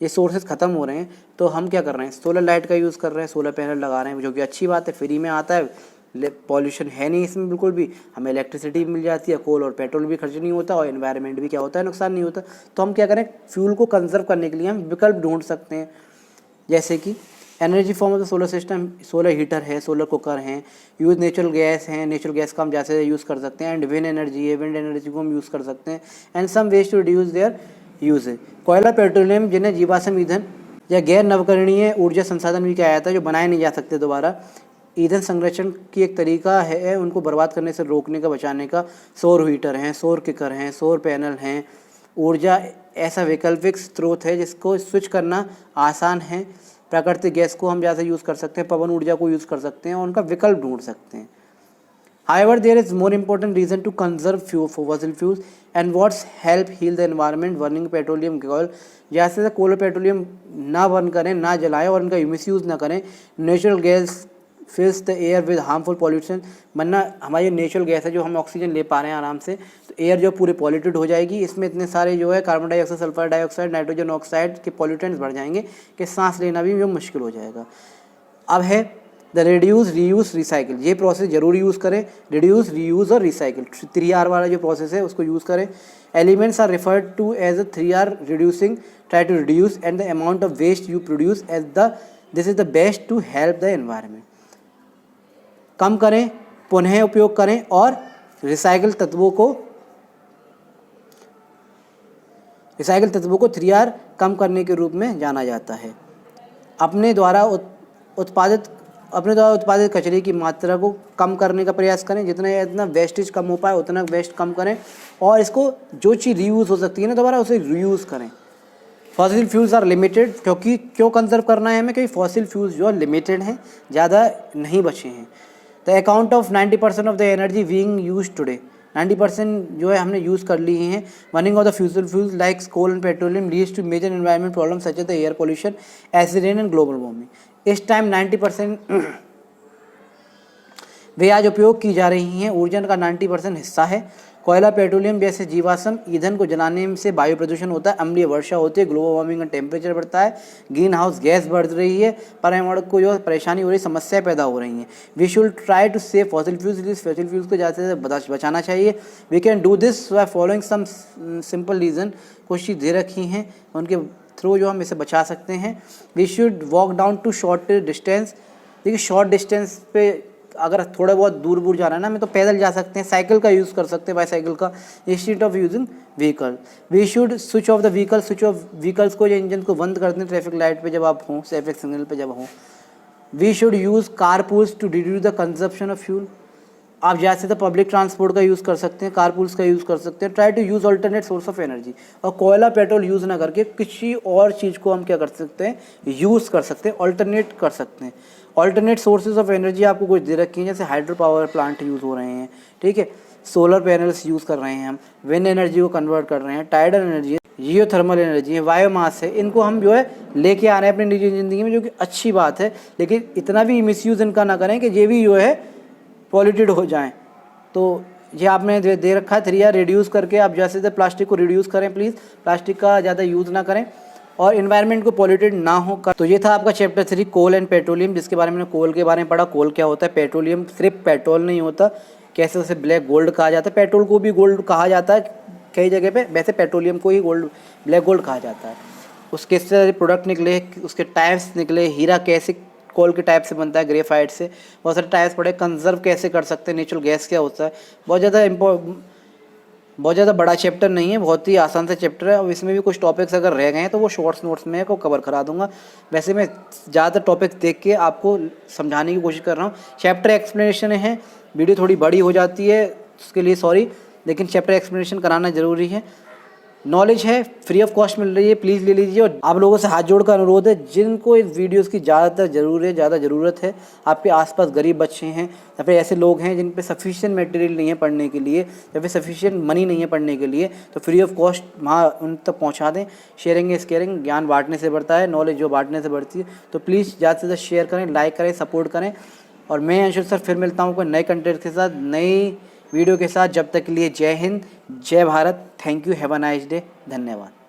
Speaker 1: ये सोर्सेज ख़त्म हो रहे हैं तो हम क्या कर रहे हैं, सोलर लाइट का यूज़ कर रहे हैं, सोलर पैनल लगा रहे हैं, जो कि अच्छी बात है, फ्री में आता है, पॉल्यूशन है नहीं इसमें बिल्कुल भी, हमें इलेक्ट्रिसिटी मिल जाती है, कोल और पेट्रोल भी खर्च नहीं होता, और एनवायरनमेंट भी क्या होता है, नुकसान नहीं होता। तो हम क्या करें, फ्यूल को कंजर्व करने के लिए हम विकल्प ढूंढ सकते हैं, जैसे कि energy form of the solar system, solar heater है, सोलर कुकर हैं, यूज़ नेचुरल गैस हैं, नेचुरल गैस का हम जैसे यूज़ कर सकते हैं, एंड विंड एनर्जी है, विंड एनर्जी को हम यूज़ कर सकते हैं, and some ways to reduce their use है। कोयला, पेट्रोलियम, जिन्हें जीवाश्म ईंधन या गैर नवकरणीय ऊर्जा संसाधन भी कहा जाता है, जो बनाए नहीं जा सकते दोबारा, ईंधन संरक्षण की एक तरीका है उनको बर्बाद करने से रोकने का, बचाने का। सौर हीटर हैं, सौर किकर हैं, सौर पैनल हैं। ऊर्जा ऐसा वैकल्पिक स्रोत है जिसको स्विच करना आसान है, प्राकृतिक गैस को हम जैसे यूज़ कर सकते हैं, पवन ऊर्जा को यूज़ कर सकते हैं और उनका विकल्प ढूंढ सकते हैं। However, there is more important reason to conserve fuel for fossil fuels and what's help heal the environment burning petroleum oil। जैसे कोल और पेट्रोलियम ना बर्न करें, ना जलाएं और उनका मिसयूज़ ना करें। Natural gas फिल्स the air with harmful pollution, वरना हमारी नेचुरल गैस है जो हम ऑक्सीजन ले पा रहे हैं आराम से, तो एयर जो पूरी पॉल्यूटेड हो जाएगी। इसमें इतने सारे जो है carbon dioxide, sulphur dioxide, nitrogen oxide के पॉल्यूटेंट्स बढ़ जाएंगे कि सांस लेना भी जो मुश्किल हो जाएगा। अब है द रिड्यूस, रीयूज, रिसाइकिल। ये प्रोसेस जरूर यूज़ करें, रिड्यूस, रीयूज़ और रिसाइकिल 3R वाला जो प्रोसेस है उसको यूज़ करें। Elements are referred to as a 3R reducing, try to reduce and the amount of waste you produce as the this is the best to help the environment. कम करें, पुनः उपयोग करें और रिसाइकिल तत्वों को 3R कम करने के रूप में जाना जाता है। अपने द्वारा उत्पादित कचरे की मात्रा को कम करने का प्रयास करें। जितना वेस्टेज कम हो पाए उतना वेस्ट कम करें और इसको जो चीज़ रीयूज़ हो सकती है ना दोबारा उसे रीयूज़ करें। फॉसिल फ्यूल्स आर लिमिटेड, क्यों कंजर्व करना है हमें, क्योंकि फॉसिल फ्यूल्स जो लिमिटेड हैं, ज़्यादा नहीं बचे हैं। The account of 90% of the energy being use today, 90% जो है हमने यूज़ कर ली हैं। Running of the fuel fuels like coal and petroleum leads to major environment problem such as the air pollution, acid rain and global warming. इस टाइम 90% वे आज उपयोग की जा रही हैं ऊर्जा का 90% हिस्सा है। कोयला, पेट्रोलियम जैसे जीवाश्म ईंधन को जलाने से वायु प्रदूषण होता है, अम्लीय वर्षा होती है, ग्लोबल वार्मिंग का टेम्परेचर बढ़ता है, ग्रीन हाउस गैस बढ़ रही है, पर्यावरण को जो परेशानी हो रही है, समस्याएं पैदा हो रही हैं। We should try to save fossil fuels, fossil fuels को ज़्यादा से बचाना चाहिए। We can do this by following some simple reason, कुछ चीज़ दे रखी हैं उनके थ्रू जो हम इसे बचा सकते हैं। We should walk down to short distance. देखिए शॉर्ट डिस्टेंस पे अगर थोड़ा बहुत दूर जाना है ना, हमें तो पैदल जा सकते हैं, साइकिल का यूज़ कर सकते हैं, बाईसाइकिल का, instead of using vehicle. We should switch off the vehicle, switch off vehicles को, या इंजन को बंद कर दें ट्रैफिक लाइट पे जब आप हों, ट्रैफिक सिग्नल पे जब हों। We should use carpools to reduce the consumption of fuel. आप जैसे तो पब्लिक ट्रांसपोर्ट का यूज़ कर सकते हैं, कारपूल्स का यूज़ कर सकते हैं। Try to use alternate source of energy, और कोयला पेट्रोल यूज़ ना करके किसी और चीज़ को हम क्या कर सकते हैं, यूज़ कर सकते हैं, अल्टरनेट कर सकते हैं। अल्टरनेट सोर्सेज ऑफ एनर्जी आपको कुछ दे रखी हैं, जैसे हाइड्रो पावर प्लांट यूज़ हो रहे हैं, ठीक है, सोलर पैनल्स यूज़ कर रहे हैं हम, विंड एनर्जी को कन्वर्ट कर रहे हैं, टाइडल एनर्जी, जियोथर्मल एनर्जी है, बायोमास है, इनको हम जो है लेके आ रहे हैं अपनी निजी ज़िंदगी में, जो कि अच्छी बात है। लेकिन इतना भी मिसयूज़ इनका ना करें कि ये भी जो है पॉल्यूटेड हो जाएँ। तो ये आपने दे रखा है 3R रिड्यूस करके, आप जैसे प्लास्टिक को रिड्यूस करें प्लीज़, प्लास्टिक का ज़्यादा यूज़ ना करें और इन्वायरमेंट को पॉल्यूटेड ना हो कर। तो ये था आपका चैप्टर 3 कोल एंड पेट्रोलियम, जिसके बारे में कोल के बारे में पढ़ा, कोल क्या होता है, पेट्रोलियम सिर्फ पेट्रोल नहीं होता, कैसे उसे ब्लैक गोल्ड कहा जाता है, पेट्रोल को भी गोल्ड कहा जाता है कई जगह पे, वैसे पेट्रोलियम को ही गोल्ड, ब्लैक गोल्ड कहा जाता है। उसके सारे प्रोडक्ट निकले, उसके टाइप्स निकले, हीरा कैसे कोल के टाइप से बनता है, ग्रेफाइट से, बहुत सारे टाइप्स पढ़े, कंजर्व कैसे कर सकते हैं, नेचुरल गैस क्या होता है। बहुत ज़्यादा बड़ा चैप्टर नहीं है, बहुत ही आसान सा चैप्टर है। और इसमें भी कुछ टॉपिक्स अगर रह गए हैं तो वो शॉर्ट्स नोट्स में को कवर करा दूंगा। वैसे मैं ज़्यादातर टॉपिक्स देख के आपको समझाने की कोशिश कर रहा हूँ। चैप्टर एक्सप्लेनेशन है, वीडियो थोड़ी बड़ी हो जाती है उसके लिए सॉरी, लेकिन चैप्टर एक्सप्लेनेशन कराना ज़रूरी है। नॉलेज है, फ्री ऑफ कॉस्ट मिल रही है, प्लीज़ ले लीजिए। और आप लोगों से हाथ जोड़कर अनुरोध है, जिनको इस वीडियोस की ज़्यादा ज़रूरत है, आपके आसपास गरीब बच्चे हैं या फिर ऐसे लोग हैं जिन पे सफिशिएंट मटेरियल नहीं है पढ़ने के लिए या फिर सफिशिएंट मनी नहीं है पढ़ने के लिए, तो फ्री ऑफ कॉस्ट वहाँ उन तक पहुँचा दें। शेयरिंग इज केयरिंग, ज्ञान बांटने से बढ़ता है, नॉलेज जो बांटने से बढ़ती है। तो प्लीज़ ज़्यादा से ज़्यादा शेयर करें, लाइक करें, सपोर्ट करें। और मैं अंशुल सर फिर मिलता हूँ कोई नए कंटेंट के साथ, नई वीडियो के साथ। जब तक के लिए जय हिंद, जय Bharat, thank you, have a nice day, धन्यवाद।